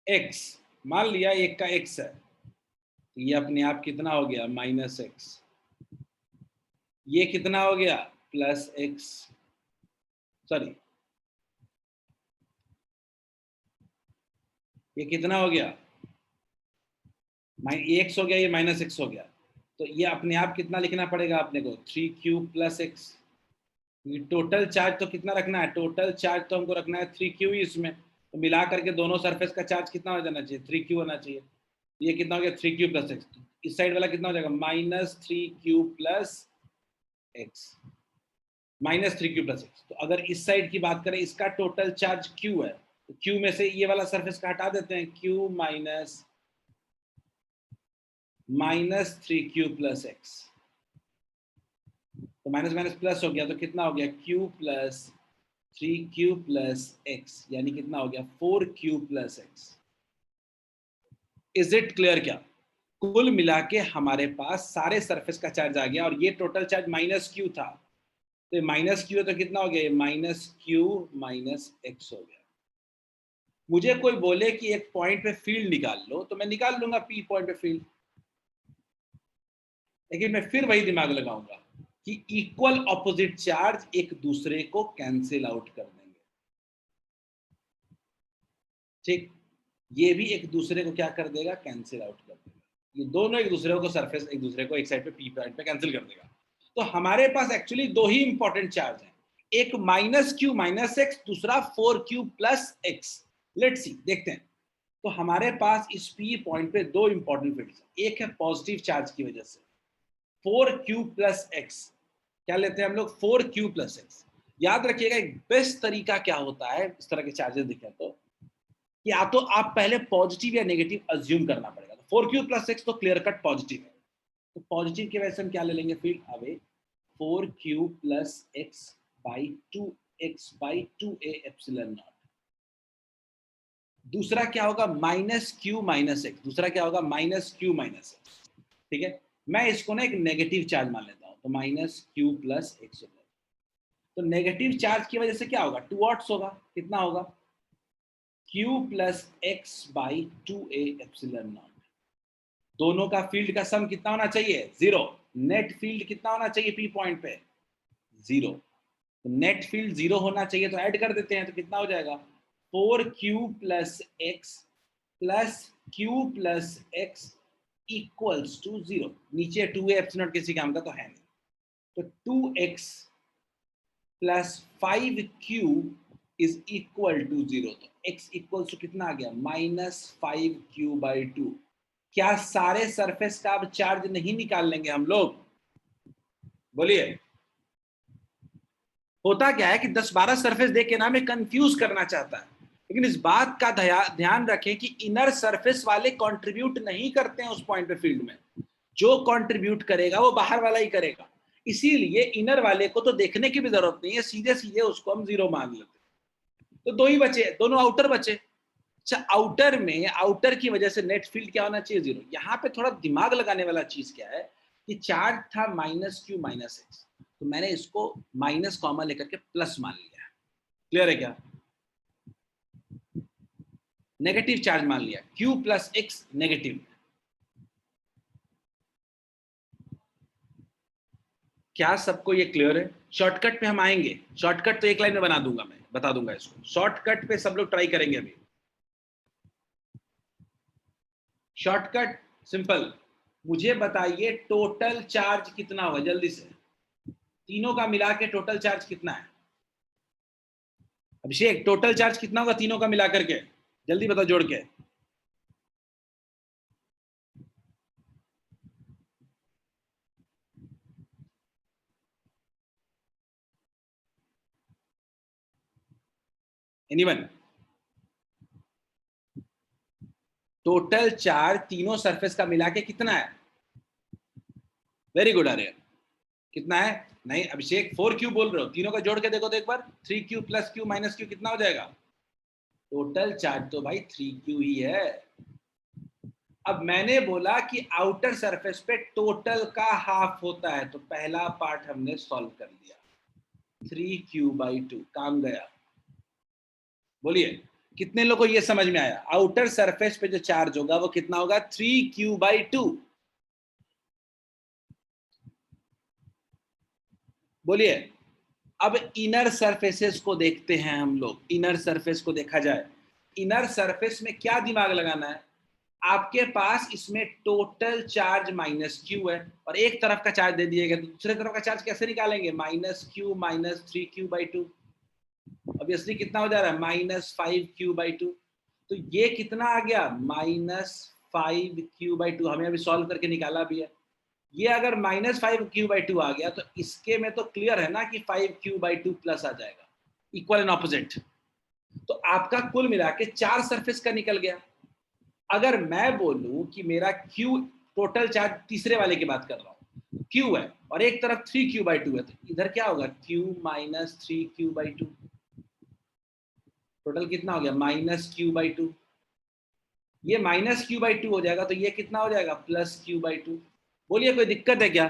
A: x मान लिया एक का x है, तो ये अपने आप कितना हो गया, -x। ये कितना हो गया, +x। सॉरी, ये कितना हो गया, x हो गया, ये -x हो गया। तो ये अपने आप कितना लिखना पड़ेगा अपने को, 3q + x। टोटल चार्ज तो कितना रखना है, टोटल चार्ज तो हमको रखना है 3q ही इसमें, तो मिला करके दोनों सरफेस का चार्ज कितना हो जाना चाहिए, 3q होना चाहिए। ये कितना हो गया, 3q + x। इस साइड वाला कितना हो जाएगा, -3q + x, -3q + x। तो अगर इस साइड की बात करें, इसका टोटल चार्ज q है, तो q में से ये वाला सरफेस का हटा देते हैं, q -3q + x। तो माइनस माइनस प्लस हो गया, तो कितना हो गया, q + 3q + x, यानी कितना हो गया, 4q + x। Is it clear? क्या कुल मिला के हमारे पास सारे सरफेस का चार्ज आ गया, और ये टोटल चार्ज -q था, तो -q है, तो कितना हो गया, -q - x हो गया। मुझे कोई बोले कि एक पॉइंट पे फील्ड निकाल लो, तो मैं निकाल लूंगा p पॉइंट पे फील्ड, लेकिन मैं फिर वही दिमाग लगाऊंगा कि इक्वल ऑपोजिट चार्ज एक दूसरे को कैंसिल आउट कर देंगे। ठीक, ये भी एक दूसरे को क्या कर देगा, कैंसिल आउट कर देगा। ये दोनों एक दूसरे को सरफेस, एक दूसरे को एक साइड पे पी पॉइंट पे कैंसिल कर देगा। तो हमारे पास एक्चुअली दो ही इंपॉर्टेंट चार्ज हैं, एक -q - x, दूसरा 4q + x। लेट्स सी, देखते हैं। तो हमारे पास इस p पॉइंट पे दो इंपॉर्टेंट फील्ड्स हैं, एक है पॉजिटिव चार्ज की वजह से 4q + x, क्या लेते हैं हम लोग, 4q + x। याद रखिएगा एक बेस्ट तरीका क्या होता है इस तरह के चार्जेस दिखे तो, कि या तो आप पहले पॉजिटिव या नेगेटिव अज्यूम करना पड़ेगा। तो 4q प्लस एक्स तो क्लियर कट पॉजिटिव है, तो पॉजिटिव की वजह से हम क्या ले लेंगे field away 4q plus x by 2x/2a epsilon not. दूसरा क्या होगा माइनस क्यू माइनस एक्स, दूसरा क्या होगा माइनस क्यू माइनस एक्स। ठीक है, मैं इसको ना एक नेगेटिव चार्ज मान लेता हूं, तो माइनस क्यू प्लस एक्स। तो नेगेटिव चार्ज की वजह से क्या होगा 2 वॉट्स होगा, कितना होगा q plus x by 2a epsilon not. दोनों का फील्ड का सम कितना होना चाहिए 0। नेट फील्ड कितना होना चाहिए पी पॉइंट पे 0। तो नेट फील्ड 0 होना चाहिए, तो ऐड कर देते हैं, तो कितना हो जाएगा 4q plus x plus q plus x equals to 0। नीचे 2a एप्सिलॉन नॉट किसी काम का तो है नहीं, तो 2x plus 5q is equal to 0। तो x इक्वल टू कितना आ गया माइनस 5q/2। क्या सारे सरफेस का अब चार्ज नहीं निकाल लेंगे हम लोग, बोलिए। होता क्या है कि 10-12 सरफेस देख के ना हमें कंफ्यूज करना चाहता है, लेकिन इस बात का ध्यान रखें कि इनर सरफेस वाले कंट्रीब्यूट नहीं करते हैं उस पॉइंट पे फील्ड में। जो कंट्रीब्यूट करेगा वो बाहर वाला ही करेगा, इसीलिए इनर वाले को तो देखने की भी जरूरत नहीं है, सीधे सीधे उसको हम 0 मान लेते हैं। तो दो ही बचे, दोनों आउटर बचे। अच्छा, आउटर में आउटर की वजह से नेट फील्ड क्या होना चाहिए 0। यहाँ पे थोड़ा दिमाग लगाने वाला चीज क्या है कि चार्ज था माइनस क्यू माइनस एक्स, तो मैंने इसको माइनस कॉमा लेकर के प्लस मान लिया। क्लियर है क्या? नेगेटिव चार्ज मान लिया, क्यू प्लस एक्स नेगेटिव। क्या सबको ये क्लियर है? शॉर्टकट पे हम आएंगे, शॉर्टकट तो एक लाइन में बना दूंगा, मैं बता दूंगा इसको। शॉर्टकट पे सब लोग ट्राई करेंगे अभी। शॉर्टकट सिंपल, मुझे बताइए टोटल चार्ज कितना होगा जल्दी से, तीनों का मिला के टोटल चार्ज कितना है? अभिषेक टोटल चार्ज कितना होगा तीनों का मिला करके, जल्दी बताओ जोड़ के। एनीवन? टोटल चार्ज तीनों सरफेस का मिला के कितना है? वेरी गुड आर्यन, कितना है? नहीं अभिषेक 4q बोल रहे हो, तीनों का जोड़ के देखो तो एक बार, 3q plus q minus q कितना हो जाएगा? टोटल चार्ज तो भाई 3q ही है। अब मैंने बोला कि आउटर सरफेस पे टोटल का हाफ होता है, तो पहला पार्ट हमने सॉल्व कर लिया, 3q/2, काम गया। बोलिए कितने लोगों को ये समझ में आया? आउटर सरफेस पे जो चार्ज होगा वो कितना होगा 3q/2। बोलिए। अब इनर सरफेसेस को देखते हैं हम लोग, इनर सरफेस को देखा जाए। इनर सरफेस में क्या दिमाग लगाना है, आपके पास इसमें टोटल चार्ज माइनस क्यू है और एक तरफ का चार्ज दे दिएगा, तो दूसरे तरफ का चार्ज कैसे निकालेंगे? Minus Q minus 3q/2। Obviously कितना हो जा रहा है -5q/2। तो ये कितना आ गया -5q/2। हमें अभी सॉल्व करके निकाला भी है। ये अगर -5q/2 आ गया तो इसके में तो क्लियर है ना कि 5q/2 प्लस आ जाएगा, इक्वल एंड ऑपोजिट। तो आपका कुल मिला के 4 सरफेस का निकल गया। अगर मैं बोलूं कि मेरा q टोटल चार्ज तीसरे वाले की बात कर रहा हूं, q है और एक तरफ 3q/2 है, तो इधर क्या होगा q माइनस 3q/2। टोटल कितना हो गया -q/2। ये -q/2 हो जाएगा, तो ये कितना हो जाएगा +q/2। बोलिए कोई दिक्कत है क्या?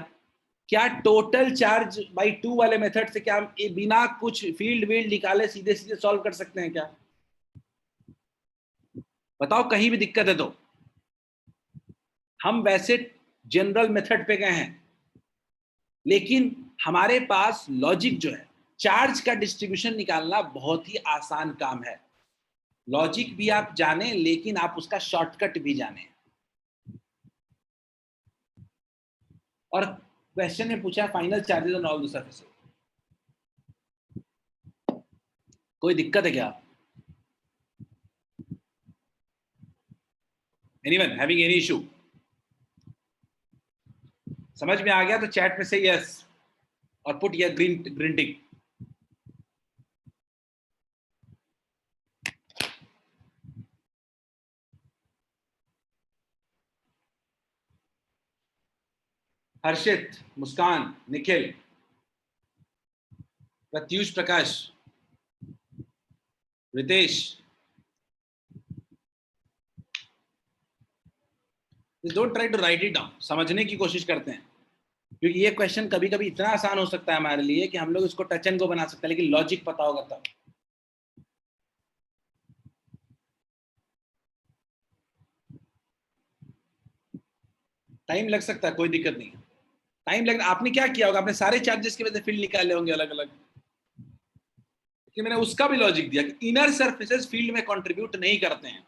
A: क्या टोटल चार्ज बाई 2 वाले मेथड से क्या हम बिना कुछ फील्ड वील्ड निकाले सीधे सीधे सॉल्व कर सकते हैं क्या? बताओ कहीं भी दिक्कत है तो। हम वैसे जनरल मेथड पे गए हैं, लेकिन हमारे पास लॉजिक जो है, चार्ज का डिस्ट्रीब्यूशन निकालना बहुत ही आसान काम है। लॉजिक भी आप जाने, लेकिन आप उसका शॉर्टकट भी जाने। और क्वेश्चन में पूछा final charges on all the surface, कोई दिक्कत है क्या? Anyone having any issue? समझ में आ गया तो चैट में से यस और पुट या green green tick. Harshit, Muskan, Nikhil, Pratyush, Prakash, Ritesh. Don't try to write it down, समझने की कोशिश करते हैं, क्योंकि ये क्वेश्चन कभी कभी इतना आसान हो सकता है हमारे लिए कि हम लोग इसको टच एंड गो बना सकते हैं, लेकिन लॉजिक पता होगा तब। टाइम लग सकता है, कोई दिक्कत नहीं है, टाइम लग। आपने क्या किया होगा, आपने सारे चार्जेस की वजह से फील्ड निकाले होंगे अलग अलग, कि मैंने उसका भी लॉजिक दिया कि इनर सरफेसेस फील्ड में कंट्रीब्यूट नहीं करते हैं।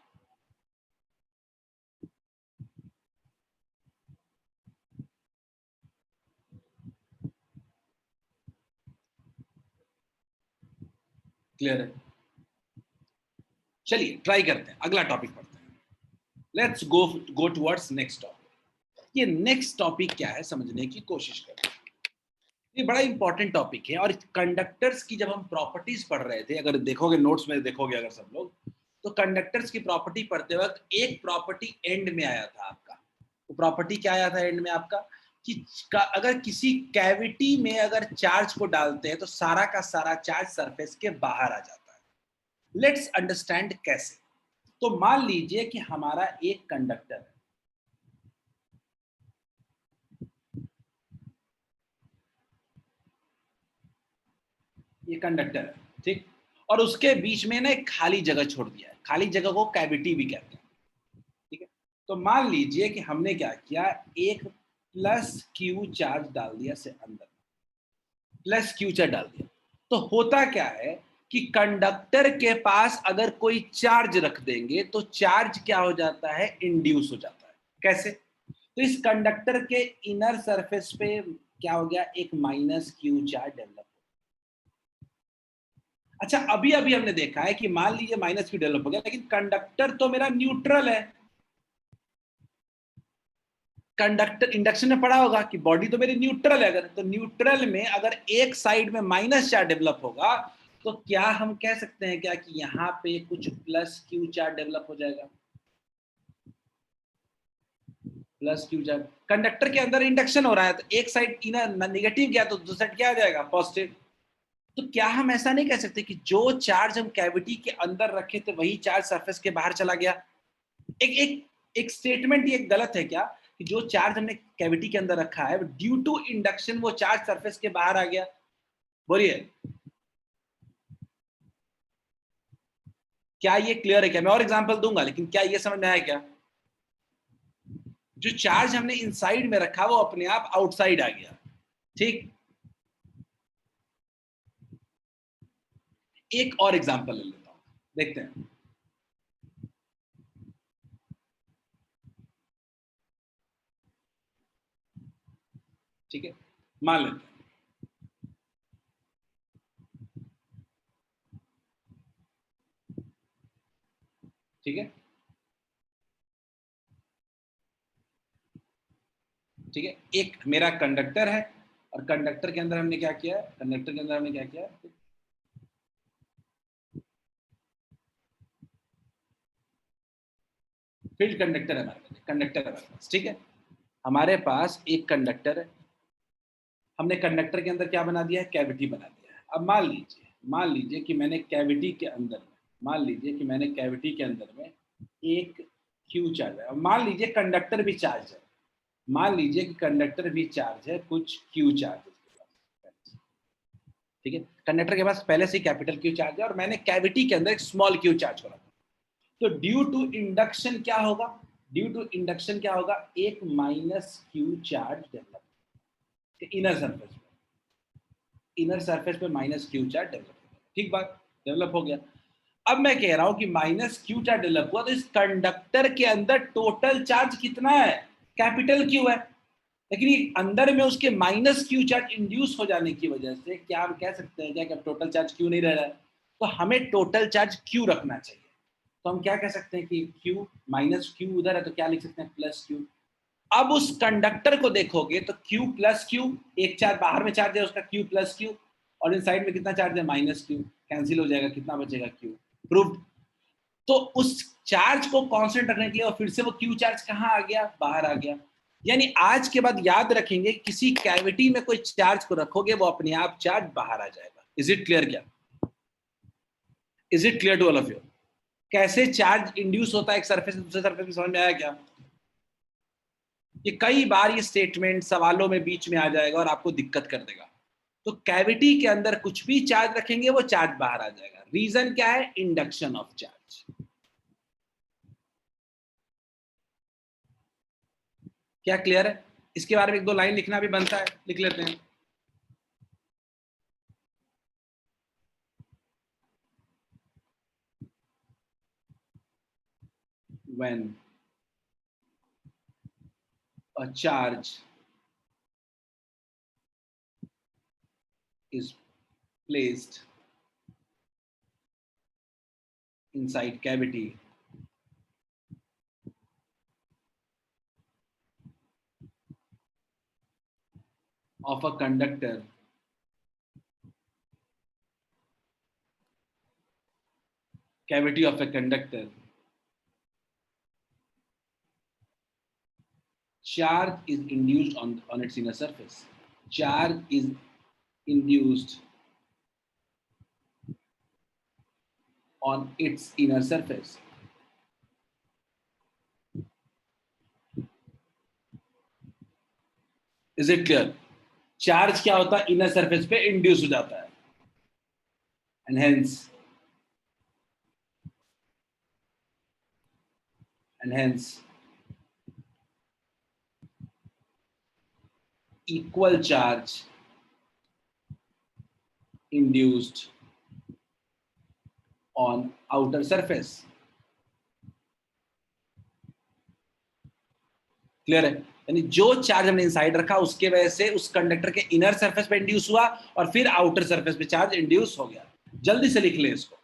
A: क्लियर है? चलिए ट्राई करते हैं, अगला टॉपिक पढ़ते हैं। Let's go towards next topic. ये नेक्स्ट टॉपिक क्या है समझने की कोशिश करते हैं। ये बड़ा इंपॉर्टेंट टॉपिक है, और कंडक्टर्स की जब हम प्रॉपर्टीज पढ़ रहे थे, अगर देखोगे नोट्स में देखोगे अगर सब लोग, तो कंडक्टर्स की प्रॉपर्टी पढ़ते वक्त एक प्रॉपर्टी एंड में आया था आपका। तो प्रॉपर्टी क्या आया था एंड में आपका, कि अगर किसी कैविटी में अगर चार्ज को डालते हैं तो सारा का सारा चार्ज सरफेस के बाहर आ जाता है। लेट्स अंडरस्टैंड कैसे। तो मान लीजिए कि हमारा एक कंडक्टर है, ये कंडक्टर है, ठीक, और उसके बीच में ना एक खाली जगह छोड़ दिया है, खाली जगह को कैविटी भी कहते हैं, ठीक है। तो मान लीजिए कि हमने क्या किया, एक प्लस क्यू चार्ज डाल दिया से अंदर, प्लस क्यू चार्ज डाल दिया, तो होता क्या है कि कंडक्टर के पास अगर कोई चार्ज रख देंगे तो चार्ज क्या हो जाता है, इंड्यूस हो जाता है। कैसे? तो इस कंडक्टर के इनर सरफेस पे क्या हो गया, एक माइनस क्यू चार्ज डेवलप। अच्छा, अभी अभी हमने देखा है कि मान लीजिए माइनस क्यू डेवलप हो गया, लेकिन कंडक्टर तो मेरा न्यूट्रल है। कंडक्टर इंडक्शन में पढ़ा होगा कि बॉडी तो मेरी न्यूट्रल है, अगर तो न्यूट्रल में अगर एक साइड में माइनस चार्ज डेवलप होगा, तो क्या हम कह सकते हैं क्या कि यहाँ पे कुछ प्लस क्यू चार्ज डेवलप हो जाएगा? प्लस क्यू चार्ज, कंडक्टर के अंदर इंडक्शन हो रहा है, तो एक साइड इनर नेगेटिव गया तो दूसरा साइड क्या आ जाएगा, पॉजिटिव। तो क्या हम ऐसा नहीं कह सकते कि जो चार्ज हम कैविटी के अंदर रखे थे वही चार्ज सरफेस के बाहर चला गया? एक एक एक स्टेटमेंट ये गलत है क्या, कि जो चार्ज हमने कैविटी के अंदर रखा है ड्यू टू इंडक्शन वो चार्ज सरफेस के बाहर आ गया? बोलिए, क्या ये क्लियर है क्या? मैं और एग्जांपल दूंगा, लेकिन क्या ये समझ में आया क्या? जो चार्ज हमने इनसाइड में रखा वो अपने आप आउटसाइड आ गया, ठीक। एक और एग्जांपल ले लेता हूं, देखते हैं। ठीक है, मान लेते हैं, ठीक है, ठीक है। एक मेरा कंडक्टर है, और कंडक्टर के अंदर हमने क्या किया, कंडक्टर के अंदर हमने क्या किया, फील्ड कंडक्टर है हमारे पास, कंडक्टर है हमारे पास, ठीक है। हमारे पास एक कंडक्टर है, हमने कंडक्टर के अंदर क्या बना दिया है, कैविटी बना दिया है। अब मान लीजिए कि मैंने कैविटी के अंदर में, मान लीजिए कि मैंने कैविटी के अंदर में एक क्यू चार्ज है, अब मान लीजिए कंडक्टर भी चार्ज है, मान लीजिए कि कंडक्टर भी चार्ज है, कुछ क्यू चार्ज है, ठीक है। कंडक्टर के पास पहले से ही कैपिटल क्यू चार्ज है, और मैंने कैविटी के अंदर एक स्मॉल क्यू चार्ज हो रखा है। तो ड्यू टू इंडक्शन क्या होगा, ड्यू टू इंडक्शन क्या होगा, एक minus Q charge develop, inner surface पे, इनर सरफेस पे माइनस क्यू चार्ज डेवलप हो गया, ठीक बात, डेवलप हो गया। अब मैं कह रहा हूं कि माइनस क्यू चार्ज डेवलप हुआ, तो इस कंडक्टर के अंदर टोटल चार्ज कितना है, कैपिटल क्यू है, लेकिन ये अंदर में उसके माइनस क्यू चार्ज इंड्यूस हो जाने की वजह से क्या हम कह सकते हैं क्या कि अब टोटल चार्ज क्यू नहीं रह रहा है, तो हमें टोटल चार्ज क्यू रखना चाहिए। तो हम क्या कह सकते हैं कि क्यू, माइनस क्यू उधर है तो क्या लिख सकते हैं, प्लस क्यू। अब उस कंडक्टर को देखोगे तो क्यू प्लस क्यू, एक चार्ज बाहर में चार्ज है उसका क्यू प्लस क्यू, और इन साइड में कितना चार्ज है, माइनस क्यू, कैंसिल हो जाएगा, कितना बचेगा, क्यू। प्रूव्ड। तो उस चार्ज को कांस्टेंट रखने के लिए और फिर से वो क्यू चार्ज कहाँ आ गया, बाहर आ गया। यानी आज के बाद याद रखेंगे, किसी कैविटी में कोई चार्ज को रखोगे वो अपने आप चार्ज बाहर आ जाएगा। इज इट क्लियर क्या? Is it clear to all of you? कैसे चार्ज इंड्यूस होता है एक सरफेस से दूसरे सरफेस में, समझ में आया क्या? ये कई बार ये स्टेटमेंट सवालों में बीच में आ जाएगा और आपको दिक्कत कर देगा। तो कैविटी के अंदर कुछ भी चार्ज रखेंगे वो चार्ज बाहर आ जाएगा। रीजन क्या है? Induction of charge. क्या क्लियर है? इसके बारे में एक दो लाइन लिखना भी बनता है, लिख लेते हैं। When a charge is placed inside cavity of a conductor, cavity of a conductor, charge is induced on its inner surface. Charge is induced on its inner surface. Is it clear? Charge क्या होता है? Inner surface पे induce हो जाता है, and hence equal charge induced on outer surface. Clear है? यानी जो चार्ज हमने इनसाइड रखा उसके वजह से उस कंडक्टर के इनर सरफेस पे इंड्यूस हुआ और फिर आउटर सरफेस पे चार्ज इंड्यूस हो गया। जल्दी से लिख ले इसको।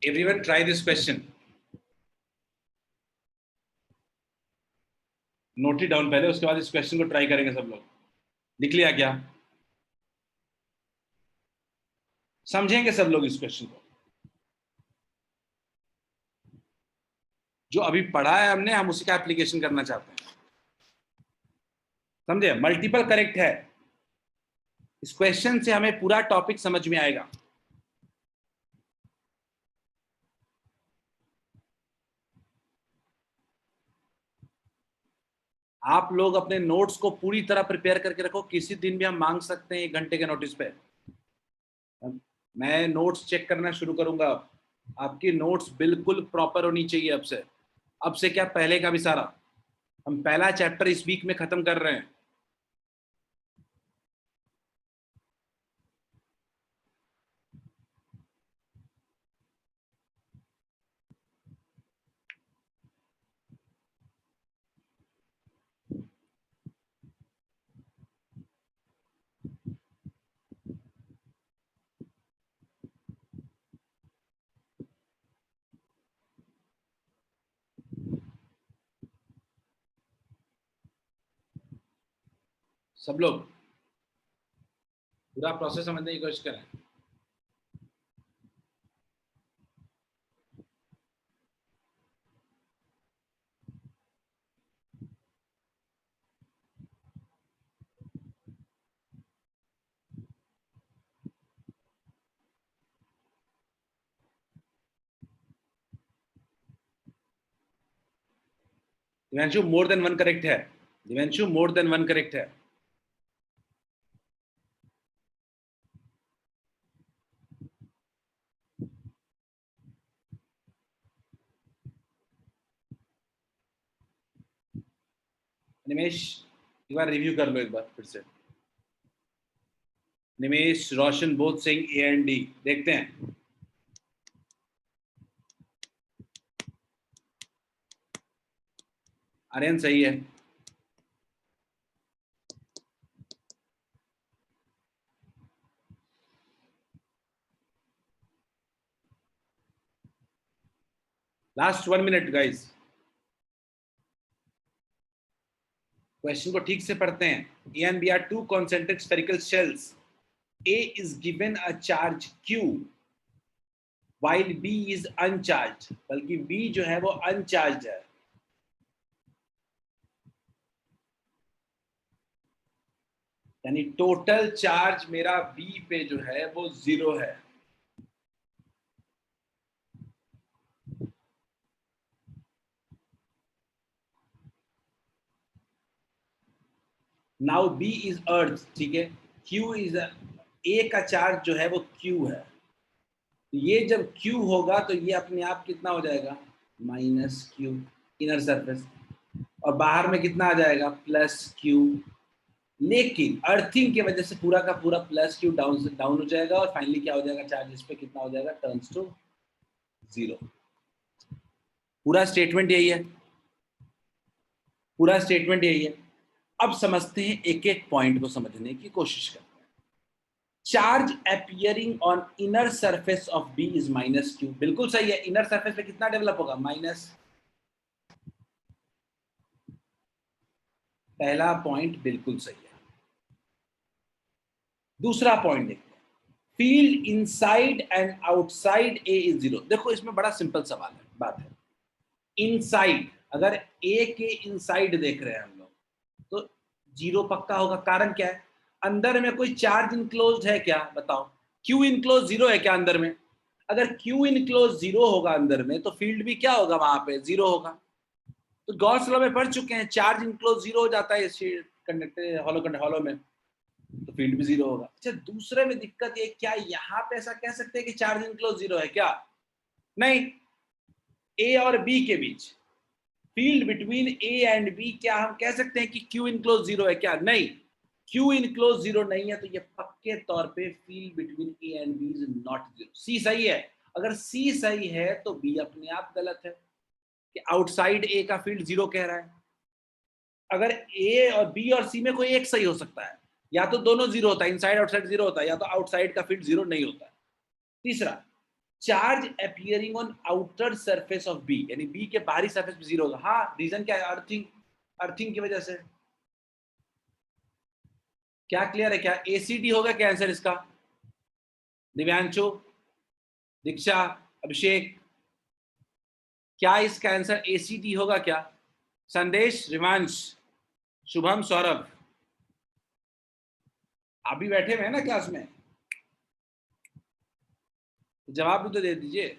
A: Everyone try this question. Note it down पहले, उसके बाद इस क्वेश्चन को ट्राई करेंगे सब लोग। लिख लिया क्या? समझेंगे सब लोग इस क्वेश्चन को? जो अभी पढ़ा है हमने, हम उसी का एप्लीकेशन करना चाहते हैं। समझे? मल्टीपल करेक्ट है। इस क्वेश्चन से हमें पूरा टॉपिक समझ में आएगा। आप लोग अपने नोट्स को पूरी तरह प्रिपेयर करके रखो, किसी दिन भी हम मांग सकते हैं 1 घंटे के नोटिस पे। मैं नोट्स चेक करना शुरू करूंगा। आपकी नोट्स बिल्कुल प्रॉपर होनी चाहिए अब से। अब से क्या, पहले का भी सारा। हम पहला चैप्टर इस वीक में खत्म कर रहे हैं। सब लोग पूरा प्रोसेस समझने की कोशिश करें। Divyanshu more than one correct है। Divyanshu more than one correct है। निमेश एक बार रिव्यू कर लो एक बार फिर से। Nimesh Roshan both saying A and D, देखते हैं। आर्यन सही है। लास्ट 1 मिनट गाइस, क्वेश्चन को ठीक से पढ़ते हैं। A and B are two concentric spherical shells. A is given a charge Q while B is uncharged, बल्कि B जो है वो uncharged है। यानी टोटल चार्ज मेरा B पे जो है वो 0 है। नाउ B इज अर्थ, ठीक है। Q इज A का चार्ज जो है वो Q है। ये जब Q होगा तो ये अपने आप कितना हो जाएगा, -Q इनर सरफेस, और बाहर में कितना आ जाएगा, +Q। लेकिन अर्थिंग की वजह से पूरा का पूरा +Q डाउन से डाउन हो जाएगा और फाइनली क्या हो जाएगा, चार्ज इस पे कितना हो जाएगा, टर्न्स टू 0। पूरा स्टेटमेंट यही है, पूरा स्टेटमेंट यही है। अब समझते हैं, एक एक पॉइंट को समझने की कोशिश करते हैं। Charge appearing on inner surface of B is -Q, बिल्कुल सही है। इनर सरफेस पे कितना डेवलप होगा, माइनस। पहला पॉइंट बिल्कुल सही है। दूसरा पॉइंट देखते हैं, field inside and outside A is 0। देखो इसमें बड़ा सिंपल सवाल है, बात है। इनसाइड, अगर ए के इनसाइड देख रहे हैं हम लोग तो 0 पक्का होगा। कारण क्या है, अंदर में कोई चार्ज इनक्लोज्ड है क्या, बताओ। क्यू इनक्लोज 0 है क्या अंदर में? अगर क्यू इनक्लोज 0 होगा अंदर में तो फील्ड भी क्या होगा, वहां पे 0 होगा। तो गॉस लॉ में पढ़ चुके हैं, चार्ज इनक्लोज 0 हो जाता है इस कंडक्टर हॉलो में, तो फील्ड भी 0 होगा। अच्छा, दूसरे में दिक्कत ये, क्या यहाँ पे ऐसा कह सकते हैं कि चार्ज इनक्लोज 0 है क्या? नहीं। ए और बी के बीच field between A and B, क्या हम कह सकते हैं कि क्यू इनक्लोज 0 है क्या? नहीं। क्यू इनक्लोज 0 नहीं है तो ये पक्के तौर पे field between A and B is not 0। C सही है। अगर सी सही है तो बी अपने आप गलत है कि आउटसाइड ए का फील्ड 0 कह रहा है। अगर ए और बी और सी में कोई एक सही हो सकता है, या तो दोनों 0 होता है, इनसाइड आउटसाइड 0 होता है, या तो आउटसाइड का फील्ड 0 नहीं होता है। तीसरा, charge appearing on outer surface of B, यानी बी के बाहरी सरफेस पे 0 होगा। हाँ, रीजन क्या है, अर्थिंग। अर्थिंग की वजह से। क्या क्लियर है क्या? एसीडी होगा क्या आंसर इसका? दिव्यांशु, दीक्षा, अभिषेक, क्या इसका आंसर एसीडी होगा क्या? संदेश, रिवांश, शुभम, सौरभ, आप भी बैठे हुए हैं ना क्लास में, जवाब भी तो दे दीजिए।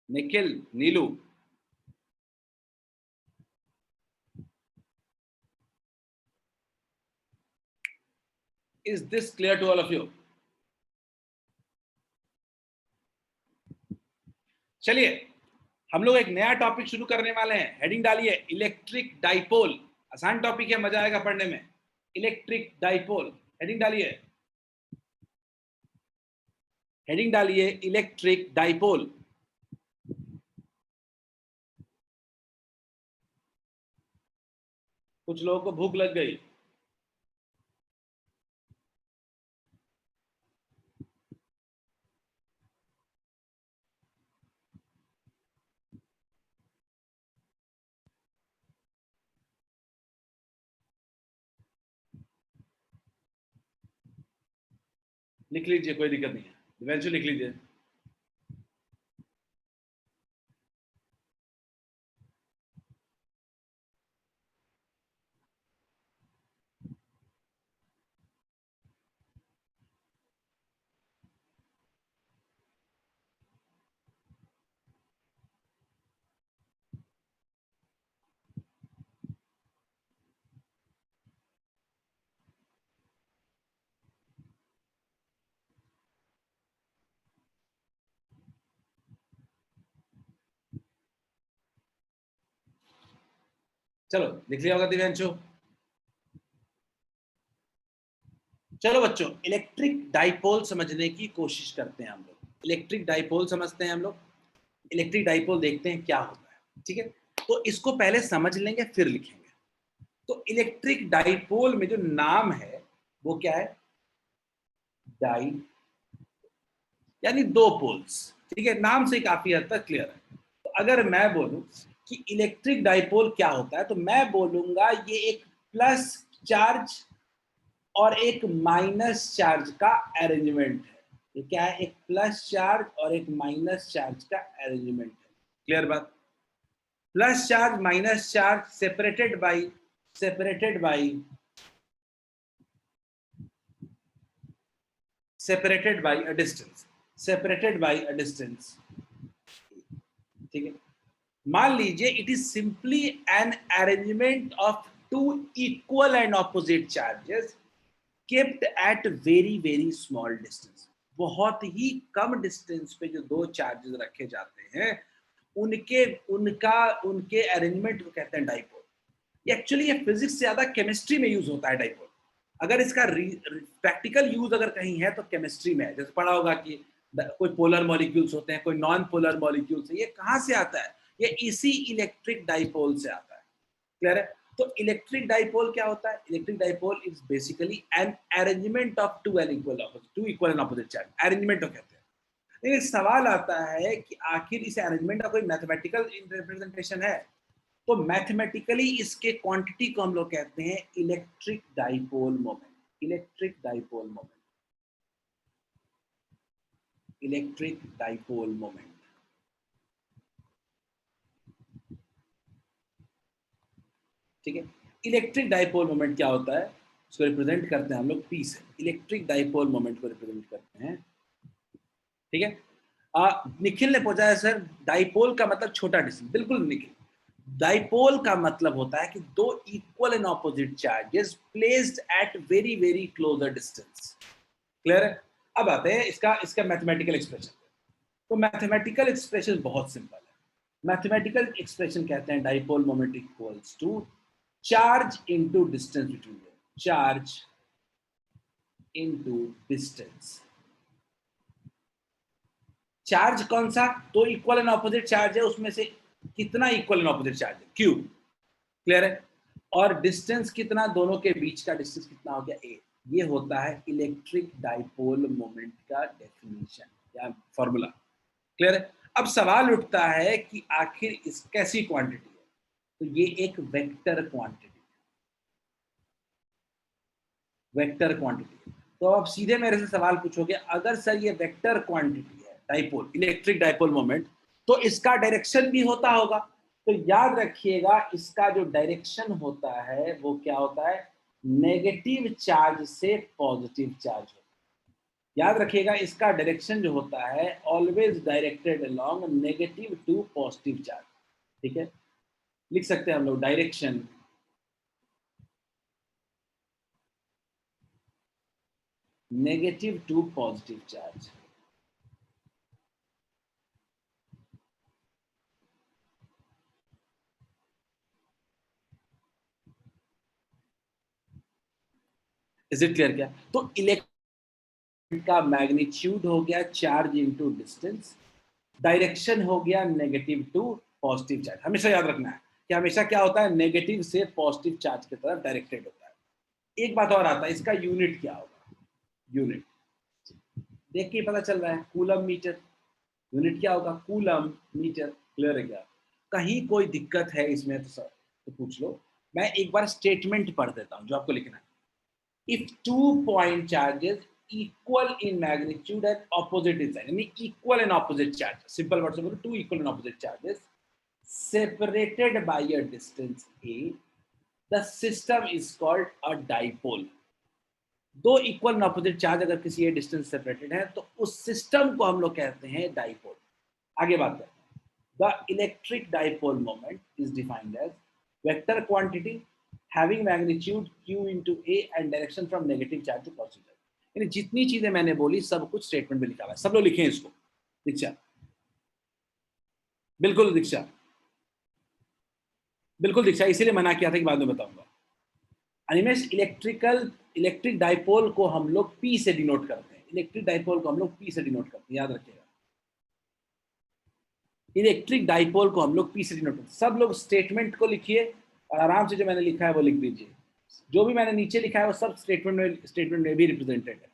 A: Nikhil, Neelu, is this clear to all of you? चलिए हम लोग एक नया टॉपिक शुरू करने वाले हैं। हेडिंग डालिए, इलेक्ट्रिक डाइपोल। आसान टॉपिक है, मजा आएगा पढ़ने में। इलेक्ट्रिक डाइपोल, हेडिंग डालिए। हेडिंग डालिए, इलेक्ट्रिक डाइपोल। कुछ लोगों को भूख लग गई। लिख लीजिए, कोई दिक्कत नहीं है। दिव्यांशु लिख लीजिए। चलो लिख लिया होगा दिव्यांशु। चलो बच्चों, इलेक्ट्रिक डाइपोल समझने की कोशिश करते हैं हम लोग। इलेक्ट्रिक डाइपोल समझते हैं हम लोग। इलेक्ट्रिक डाइपोल देखते हैं क्या होता है, ठीक है। तो इसको पहले समझ लेंगे फिर लिखेंगे। तो इलेक्ट्रिक डाइपोल में जो नाम है वो क्या है? डाई, यानी दो पोल्स, ठीक है। नाम से काफी हद तक क्लियर है। तो अगर मैं बोलूं कि इलेक्ट्रिक डाइपोल क्या होता है, तो मैं बोलूंगा ये एक प्लस चार्ज और एक माइनस चार्ज का अरेंजमेंट है। ये क्या है? एक प्लस चार्ज और एक माइनस चार्ज का अरेंजमेंट है। क्लियर बात? Plus charge minus charge separated by a distance, separated by a distance, ठीक है। मान लीजिए it is simply an arrangement of two equal and opposite charges kept at very very small distance. बहुत ही कम distance पे जो दो चार्जेस रखे जाते हैं उनके उनके अरेंजमेंट को कहते हैं डाइपोल। एक्चुअली ये फिजिक्स से ज्यादा केमिस्ट्री में यूज होता है डाइपोल। अगर इसका प्रैक्टिकल यूज अगर कहीं है तो केमिस्ट्री में है। जैसे पढ़ा होगा कि कोई पोलर मॉलिक्यूल्स होते हैं, कोई नॉन पोलर मॉलिक्यूल्स है। ये कहाँ से आता है? ये इसी इलेक्ट्रिक डाइपोल से आता है। क्लियर है? तो इलेक्ट्रिक डाइपोल क्या होता है? Electric dipole is basically an arrangement of two equal and opposite charge. Arrangement कहते हैं। लेकिन सवाल आता है कि आखिर इस अरेंजमेंट का कोई मैथमेटिकल रिप्रेजेंटेशन है? तो मैथमेटिकली इसके क्वांटिटी को हम लोग कहते हैं electric dipole moment. Electric dipole moment, electric dipole moment, ठीक है। इलेक्ट्रिक डाइपोल मोमेंट क्या होता है? इसको रिप्रेजेंट करते हैं हम लोग पी से। इलेक्ट्रिक डाइपोल मोमेंट को रिप्रेजेंट करते हैं, ठीक है। निखिल ने पूछा है सर डाइपोल का मतलब छोटा डिस्टेंस। बिल्कुल निखिल, डाइपोल का मतलब होता है कि दो equal and opposite charges placed at very very closer distance. Clear है? अब आते हैं इसका इसका मैथमेटिकल एक्सप्रेशन। तो मैथमेटिकल एक्सप्रेशन बहुत सिंपल है। मैथमेटिकल एक्सप्रेशन कहते हैं dipole moment equals to charge into distance between them, charge into distance. Charge कौन सा? तो इक्वल एंड ऑपोजिट चार्ज है, उसमें से कितना इक्वल एंड ऑपोजिट चार्ज है? क्यू। क्लियर है? और डिस्टेंस कितना? दोनों के बीच का डिस्टेंस कितना हो गया? ए। ये होता है इलेक्ट्रिक डाइपोल मोमेंट का डेफिनेशन या फॉर्मूला। क्लियर है? अब सवाल उठता है कि आखिर इस कैसी क्वांटिटी है? तो ये एक वेक्टर क्वांटिटी, वेक्टर क्वांटिटी। तो आप सीधे मेरे से सवाल पूछोगे अगर सर ये वेक्टर क्वांटिटी है डाइपोल, इलेक्ट्रिक डाइपोल मोमेंट, तो इसका डायरेक्शन भी होता होगा। तो याद रखिएगा इसका जो डायरेक्शन होता है वो क्या होता है? नेगेटिव चार्ज से पॉजिटिव चार्ज होता है। याद रखिएगा इसका डायरेक्शन जो होता है always directed along negative to positive charge, ठीक है। लिख सकते हैं हम लोग direction negative to positive charge. Is it clear? क्या तो इलेक्ट्रिक का मैग्नीट्यूड हो गया चार्ज इनटू डिस्टेंस, डायरेक्शन हो गया नेगेटिव टू पॉजिटिव चार्ज। हमेशा याद रखना है कि हमेशा क्या होता है? नेगेटिव से पॉजिटिव चार्ज की तरफ डायरेक्टेड होता है। एक बात और आता है, इसका यूनिट क्या होगा? यूनिट देख के पता चल रहा है, कूलम मीटर। यूनिट क्या होगा? Coulomb metre. क्लियर है? क्या कहीं कोई दिक्कत है इसमें तो सर तो पूछ लो। मैं एक बार स्टेटमेंट पढ़ देता हूं जो आपको लिखना है। if two point charges equal in magnitude and opposite in sign, यानी equal and opposite charges, simple words में two equal and opposite charges separated by a distance a, the system is called a dipole। दो equal and opposite charge अगर किसी एक distance separated है तो उस system को हम लोग कहते हैं डाइपोल। आगे बात करते हैं। The electric dipole moment is defined as vector quantity having magnitude q into a and direction from negative charge to positive charge। यानी जितनी चीजें मैंने बोली सब कुछ स्टेटमेंट में लिखा हुआ है। सब लोग लिखें इसको। दीक्षा, बिल्कुल दीक्षा, बिल्कुल दीक्षा, इसीलिए मना किया था कि बाद में बताऊंगा। अनिमेश, इलेक्ट्रिक डाइपोल को हम लोग पी से डिनोट करते हैं। इलेक्ट्रिक डाइपोल को हम लोग पी से डिनोट करते हैं, याद रखिएगा। इलेक्ट्रिक डाइपोल को हम लोग पी से डिनोट करते हैं। सब लोग स्टेटमेंट को लिखिए और आराम से जो मैंने लिखा है वो लिख दीजिए। जो भी मैंने नीचे लिखा है वो सब स्टेटमेंट में भी रिप्रेजेंटेड है।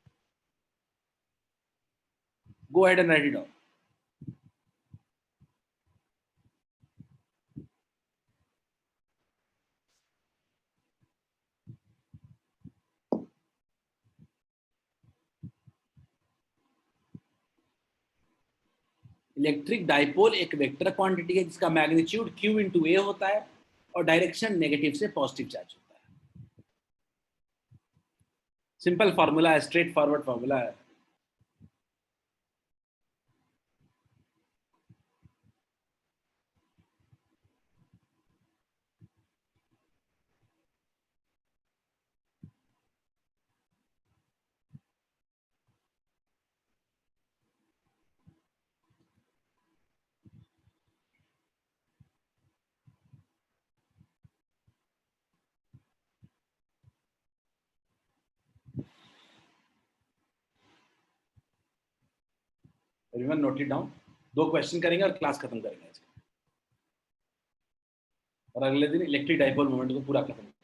A: Go ahead and right it down. Electric dipole एक वेक्टर क्वांटिटी है जिसका मैग्नीट्यूड q इंटू ए होता है और डायरेक्शन नेगेटिव से पॉजिटिव चार्ज होता है। सिंपल फॉर्मूला है, स्ट्रेट फॉरवर्ड फॉर्मूला है। Everyone note it down. 2 question करेंगे और क्लास खत्म करेंगे आज। और अगले दिन इलेक्ट्रिक डाइपोल मोमेंट को पूरा खत्म करेंगे।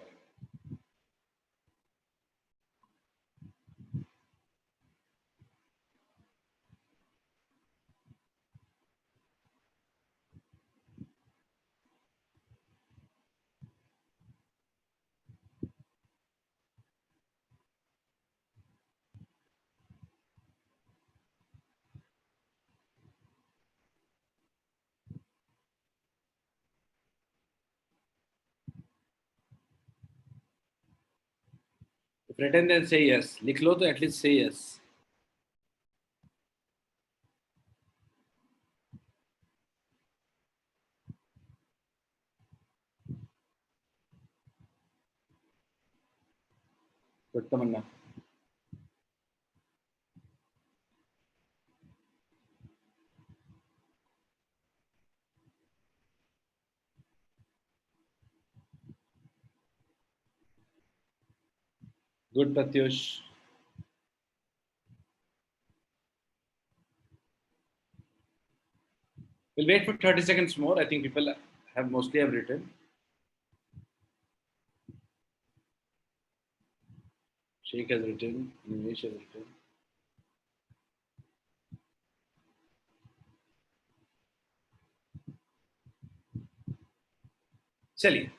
A: If written then say yes, लिख लो तो at least say yes। Good Tamanna. Good Pratyush. We'll wait for 30 seconds more. I think people have mostly have written. Sheikh has written. Nimesh has written. चलिए,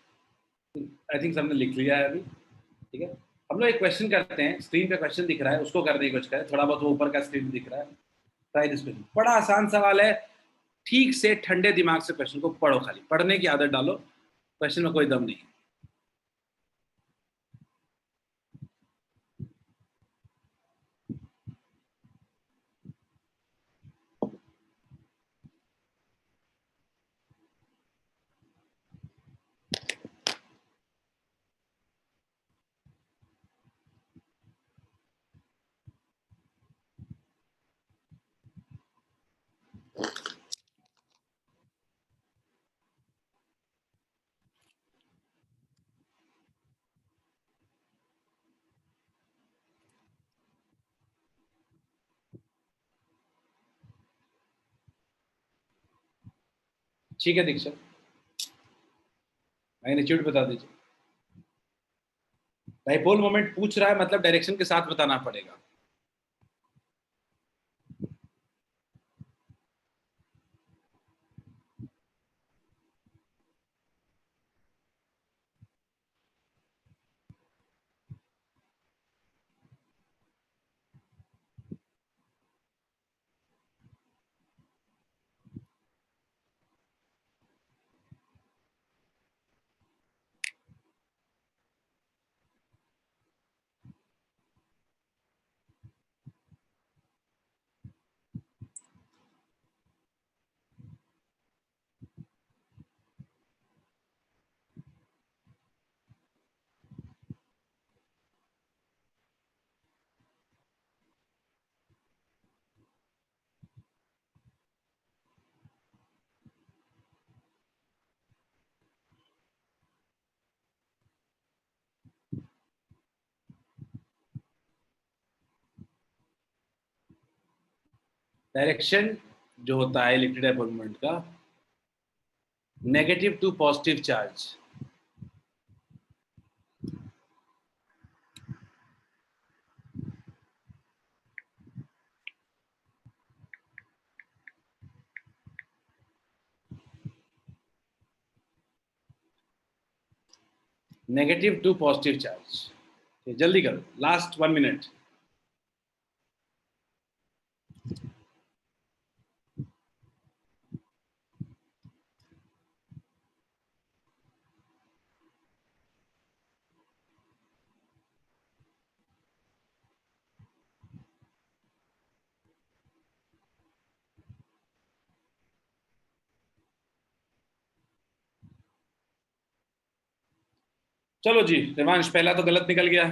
A: I think सबने लिख लिया है अभी। ठीक है, हम लोग एक क्वेश्चन करते हैं। स्क्रीन पे क्वेश्चन दिख रहा है, उसको करने की कोशिश करें। थोड़ा बहुत वो ऊपर का स्क्रीन दिख रहा है। Try this question. बड़ा आसान सवाल है। ठीक से ठंडे दिमाग से क्वेश्चन को पढ़ो, खाली पढ़ने की आदत डालो। क्वेश्चन में कोई दम नहीं। ठीक है दीक्षा, मैग्नीट्यूड बता दीजिए। डाइपोल मोमेंट पूछ रहा है, मतलब डायरेक्शन के साथ बताना पड़ेगा। डायरेक्शन जो होता है इलेक्ट्रिक डाइपोल मोमेंट का, negative to positive charge. Negative to positive charge. जल्दी करो, लास्ट 1 मिनट। चलो जी, रिवांश पहला तो गलत निकल गया।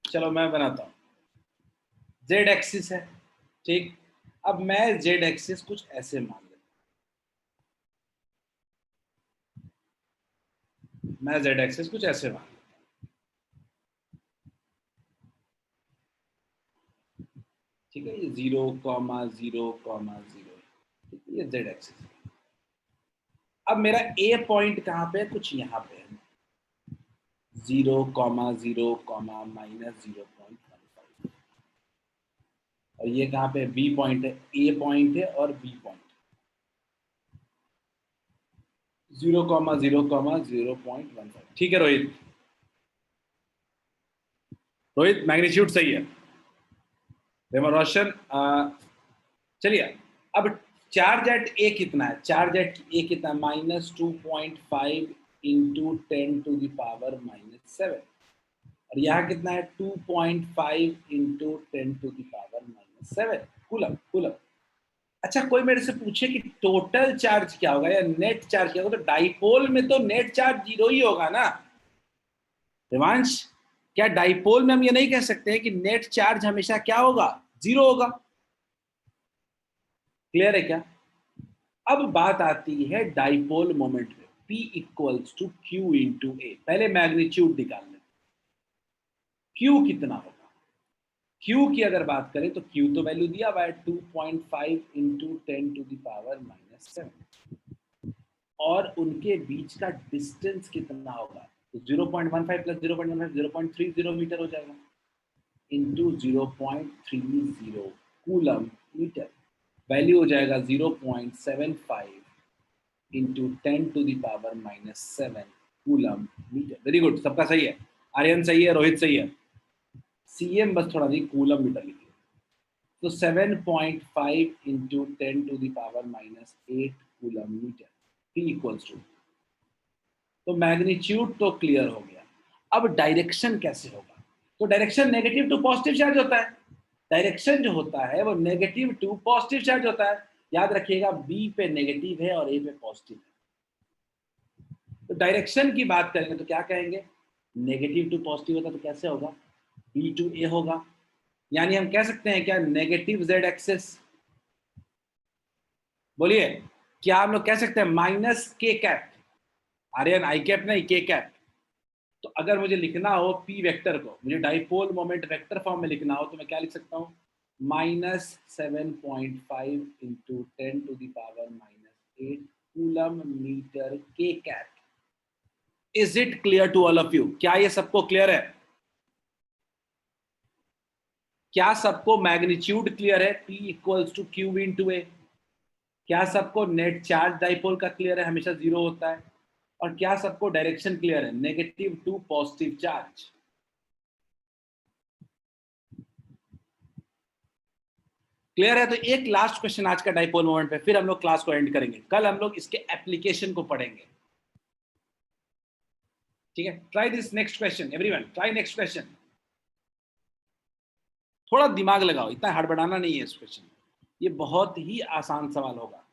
A: चलो मैं बनाता हूँ। जेड एक्सिस है, ठीक। अब मैं जेड एक्सिस कुछ ऐसे मान लेता हूँ, मैं जेड एक्सिस कुछ ऐसे मान लेता हूँ, ठीक है। ये 0,0,0, ठीक है, ये जेड एक्सिस। अब मेरा ए पॉइंट कहाँ पे है, कुछ यहाँ पे है, 0,0, -0.15। और ये कहाँ पे बी पॉइंट है, ए पॉइंट है और बी पॉइंट, 0,0,0.15। ठीक है रोहित, रोहित मैग्नीट्यूड सही है। रेमो रोशन, चलिए। अब चार्ज एट ए कितना है, चार्ज एट ए कितना, -2.5 इंटू 10⁻⁻7। और यहाँ कितना है, 2.5 इंटू 10⁻⁻7 कूलम। कूलम। अच्छा, कोई मेरे से पूछे कि टोटल चार्ज क्या होगा या नेट चार्ज क्या होगा, तो डाइपोल में तो नेट चार्ज 0 ही होगा ना देवांश। क्या डाइपोल में हम ये नहीं कह सकते हैं कि नेट चार्ज हमेशा क्या होगा, 0 होगा। क्लियर है क्या। अब बात आती है डाइपोल मोमेंट में, P equals to q into a. पहले मैग्नीट्यूड निकाल लें, क्यू कितना होगा। क्यू की अगर बात करें तो क्यू तो वैल्यू दिया हुआ है 2.5 इंटू 10⁻⁷, और उनके बीच का डिस्टेंस कितना होगा, तो 0.15 प्लस 0.15 0.30 मीटर हो जाएगा, इंटू 0.30 कूलम मीटर। वैल्यू हो जाएगा 0.75 into 10⁻⁻7 coulomb metre. Very good, सबका सही है। आर्यन सही है, रोहित सही है। सीएम बस थोड़ा नहीं, कूलम मीटर लिखिए। तो 7.5 into 10⁻⁻8 coulomb metre, P equals to. तो मैग्नीट्यूड तो क्लियर हो गया। अब डायरेक्शन कैसे होगा, तो direction negative to positive charge होता है। डायरेक्शन जो होता है वो नेगेटिव टू पॉजिटिव चार्ज होता है। याद रखिएगा, बी पे नेगेटिव है और ए पे पॉजिटिव है। तो डायरेक्शन की बात करेंगे तो क्या कहेंगे, नेगेटिव टू पॉजिटिव होता तो कैसे होगा, बी टू ए होगा। यानी हम कह सकते हैं क्या, नेगेटिव जेड एक्सिस। बोलिए, क्या हम लोग कह सकते हैं माइनस के कैप, आर्यन आई कैप नहीं, के कैप। तो अगर मुझे लिखना हो पी वेक्टर को, मुझे डाइपोल मोमेंट वेक्टर फॉर्म में लिखना हो, तो मैं क्या लिख सकता हूँ, -7.5 इंटू 10⁻⁻8 कूलम मीटर के cap. Is it clear to all of you, क्या ये सबको क्लियर है, क्या सबको मैग्नीट्यूड क्लियर है, P equals to q into a. क्या सबको नेट चार्ज डाइपोल का क्लियर है, हमेशा 0 होता है। और क्या सबको डायरेक्शन क्लियर है, negative to positive charge. Clear है। तो एक लास्ट क्वेश्चन आज का डाइपोल मोमेंट पे, फिर हम लोग क्लास को एंड करेंगे। कल हम लोग इसके एप्लीकेशन को पढ़ेंगे, ठीक है। Try this next question, everyone try next question. थोड़ा दिमाग लगाओ, इतना हड़बड़ाना नहीं है इस क्वेश्चन में, ये बहुत ही आसान सवाल होगा।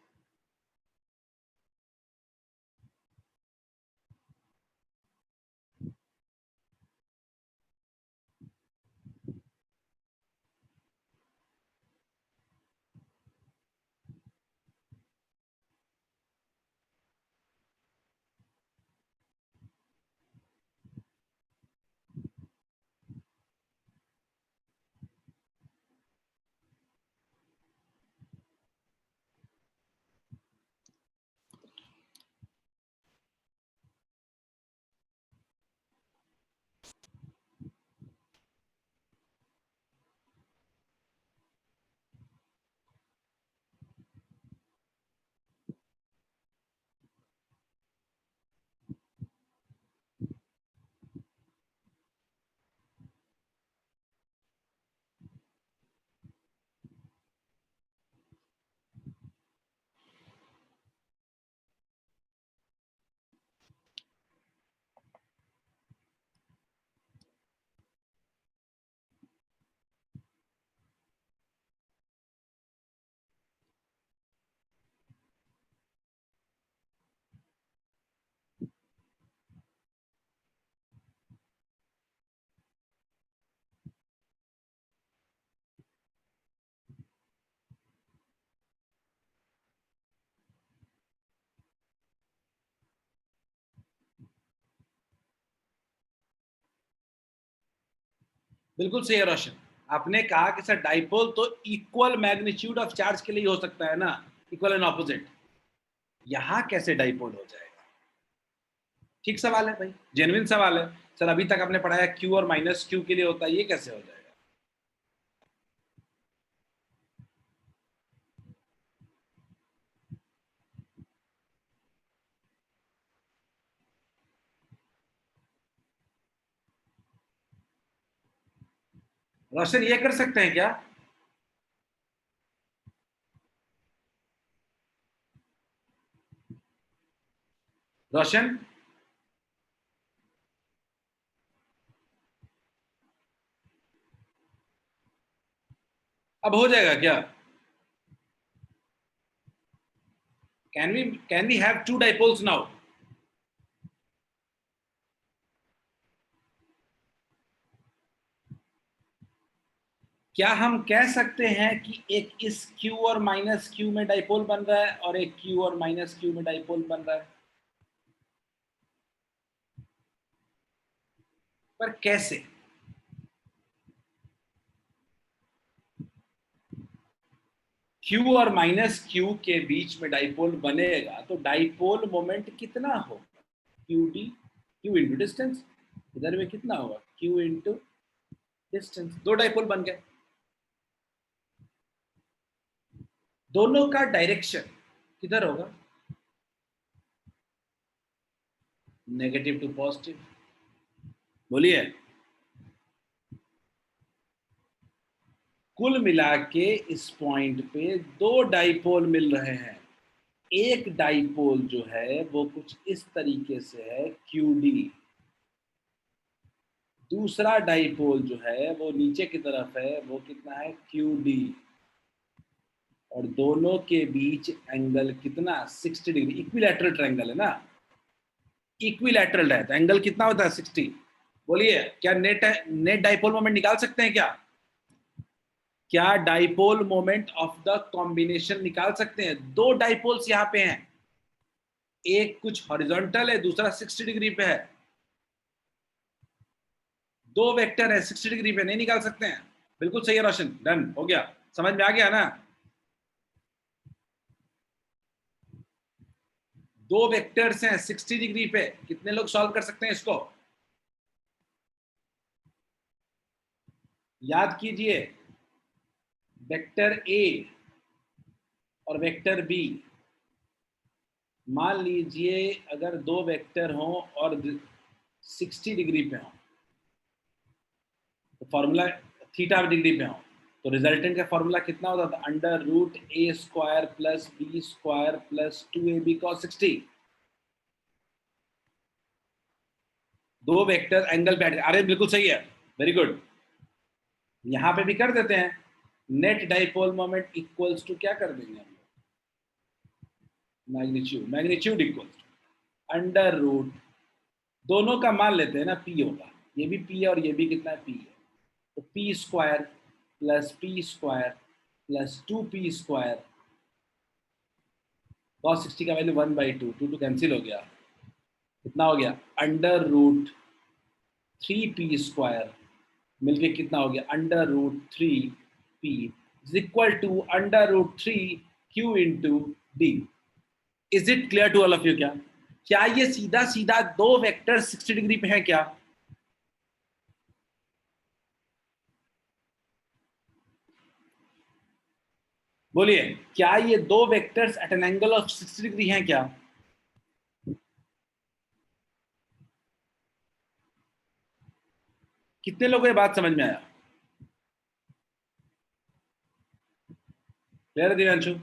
A: बिल्कुल सही है रोशन। आपने कहा कि सर डाइपोल तो इक्वल मैग्नीट्यूड ऑफ चार्ज के लिए ही हो सकता है ना, इक्वल एंड ऑपोजिट। यहां कैसे डाइपोल हो जाएगा? ठीक सवाल है भाई, जेन्युइन सवाल है। सर अभी तक आपने पढ़ाया क्यू और माइनस क्यू के लिए होता है, ये कैसे हो जाएगा? रोशन ये कर सकते हैं क्या? रोशन अब हो जाएगा क्या? Can we have two dipoles now? क्या हम कह सकते हैं कि एक इस Q और माइनस Q में डाइपोल बन रहा है और एक Q और माइनस Q में डाइपोल बन रहा है? पर कैसे? Q और माइनस Q के बीच में डाइपोल बनेगा तो डाइपोल मोमेंट कितना होगा? Q d, q into distance. इधर में कितना होगा? Q into distance. दो डाइपोल बन गए। दोनों का डायरेक्शन किधर होगा? Negative to positive. बोलिए। कुल मिला के इस पॉइंट पे दो डाइपोल मिल रहे हैं। एक डाइपोल जो है वो कुछ इस तरीके से है क्यू डी, दूसरा डाइपोल जो है वो नीचे की तरफ है, वो कितना है? Q D. और दोनों के बीच एंगल कितना? 60 डिग्री। इक्विलैटरल ट्रायंगल है ना, इक्विलैटरल है तो एंगल कितना होता है? 60। बोलिए, क्या नेट डाइपोल मोमेंट निकाल सकते हैं क्या? क्या dipole moment of the combination निकाल सकते हैं? दो डाइपोल्स यहां पे हैं, एक कुछ हॉरिजॉन्टल है, दूसरा 60 डिग्री पे है। दो वेक्टर है 60 डिग्री पे, नहीं निकाल सकते हैं? बिल्कुल सही है रोशन, डन हो गया। समझ में आ गया ना? दो वेक्टर्स हैं 60 डिग्री पे, कितने लोग सॉल्व कर सकते हैं इसको? याद कीजिए, वेक्टर ए और वेक्टर बी। मान लीजिए अगर दो वेक्टर हों और 60 डिग्री पे हों, तो फॉर्मूला थीटा डिग्री पे हो, तो रिजल्टेंट का फॉर्मूला कितना होता था? Under root a square plus b square plus 2ab cos 60। दो वेक्टर एंगल पे, अरे बिल्कुल सही है, वेरी गुड। यहां पे भी कर देते हैं। Net dipole moment equals to क्या कर देंगे हम? Magnitude, magnitude equals to under root, दोनों का मान लेते हैं ना, पी होगा। ये भी पी है और ये भी कितना है? पी है। तो P square plus 2p square, cos 60 का वैल्यू 1/2, 2 कैंसिल हो गया, कितना हो गया? अंडर रूट 3p स्क्वायर मिलके कितना हो गया? Under root 3p is equal to under root 3q into D. Is it clear to all of you? क्या ये सीधा सीधा दो वेक्टर 60 डिग्री पे है क्या? बोलिए, क्या ये दो vectors at an angle of 60 degree हैं क्या? कितने लोगों को ये बात समझ में आया? क्लियर है दिव्यांशु,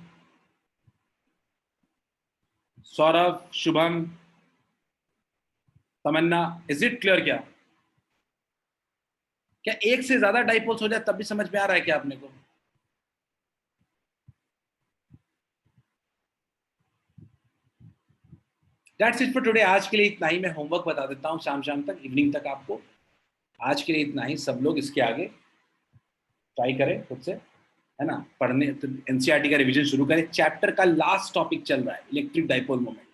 A: सौरभ, शुभम, तमन्ना, इज इट क्लियर? क्या एक से ज्यादा डाइपोल्स हो जाए तब भी समझ में आ रहा है क्या आपने को? That's it for today. आज के लिए इतना ही। मैं होमवर्क बता देता हूँ शाम शाम तक, इवनिंग तक आपको। आज के लिए इतना ही। सब लोग इसके आगे ट्राई करें खुद से, है ना, पढ़ने। तो एनसीईआरटी का रिवीजन शुरू करें। चैप्टर का लास्ट टॉपिक चल रहा है इलेक्ट्रिक डाइपोल मोमेंट।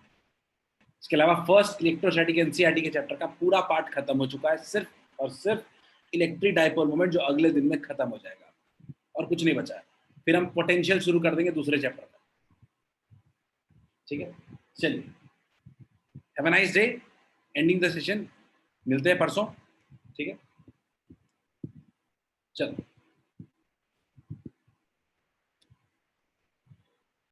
A: इसके अलावा फर्स्ट इलेक्ट्रोस्टैटिक एनसीईआरटी के चैप्टर का पूरा पार्ट खत्म हो चुका है। सिर्फ और सिर्फ इलेक्ट्रिक डाइपोल मोमेंट जो अगले दिन में खत्म हो जाएगा और कुछ नहीं बचा है। फिर हम पोटेंशियल शुरू कर देंगे दूसरे चैप्टर का। ठीक है, चलिए, have a nice day, ending the session, मिलते हैं परसों। ठीक है, चलो।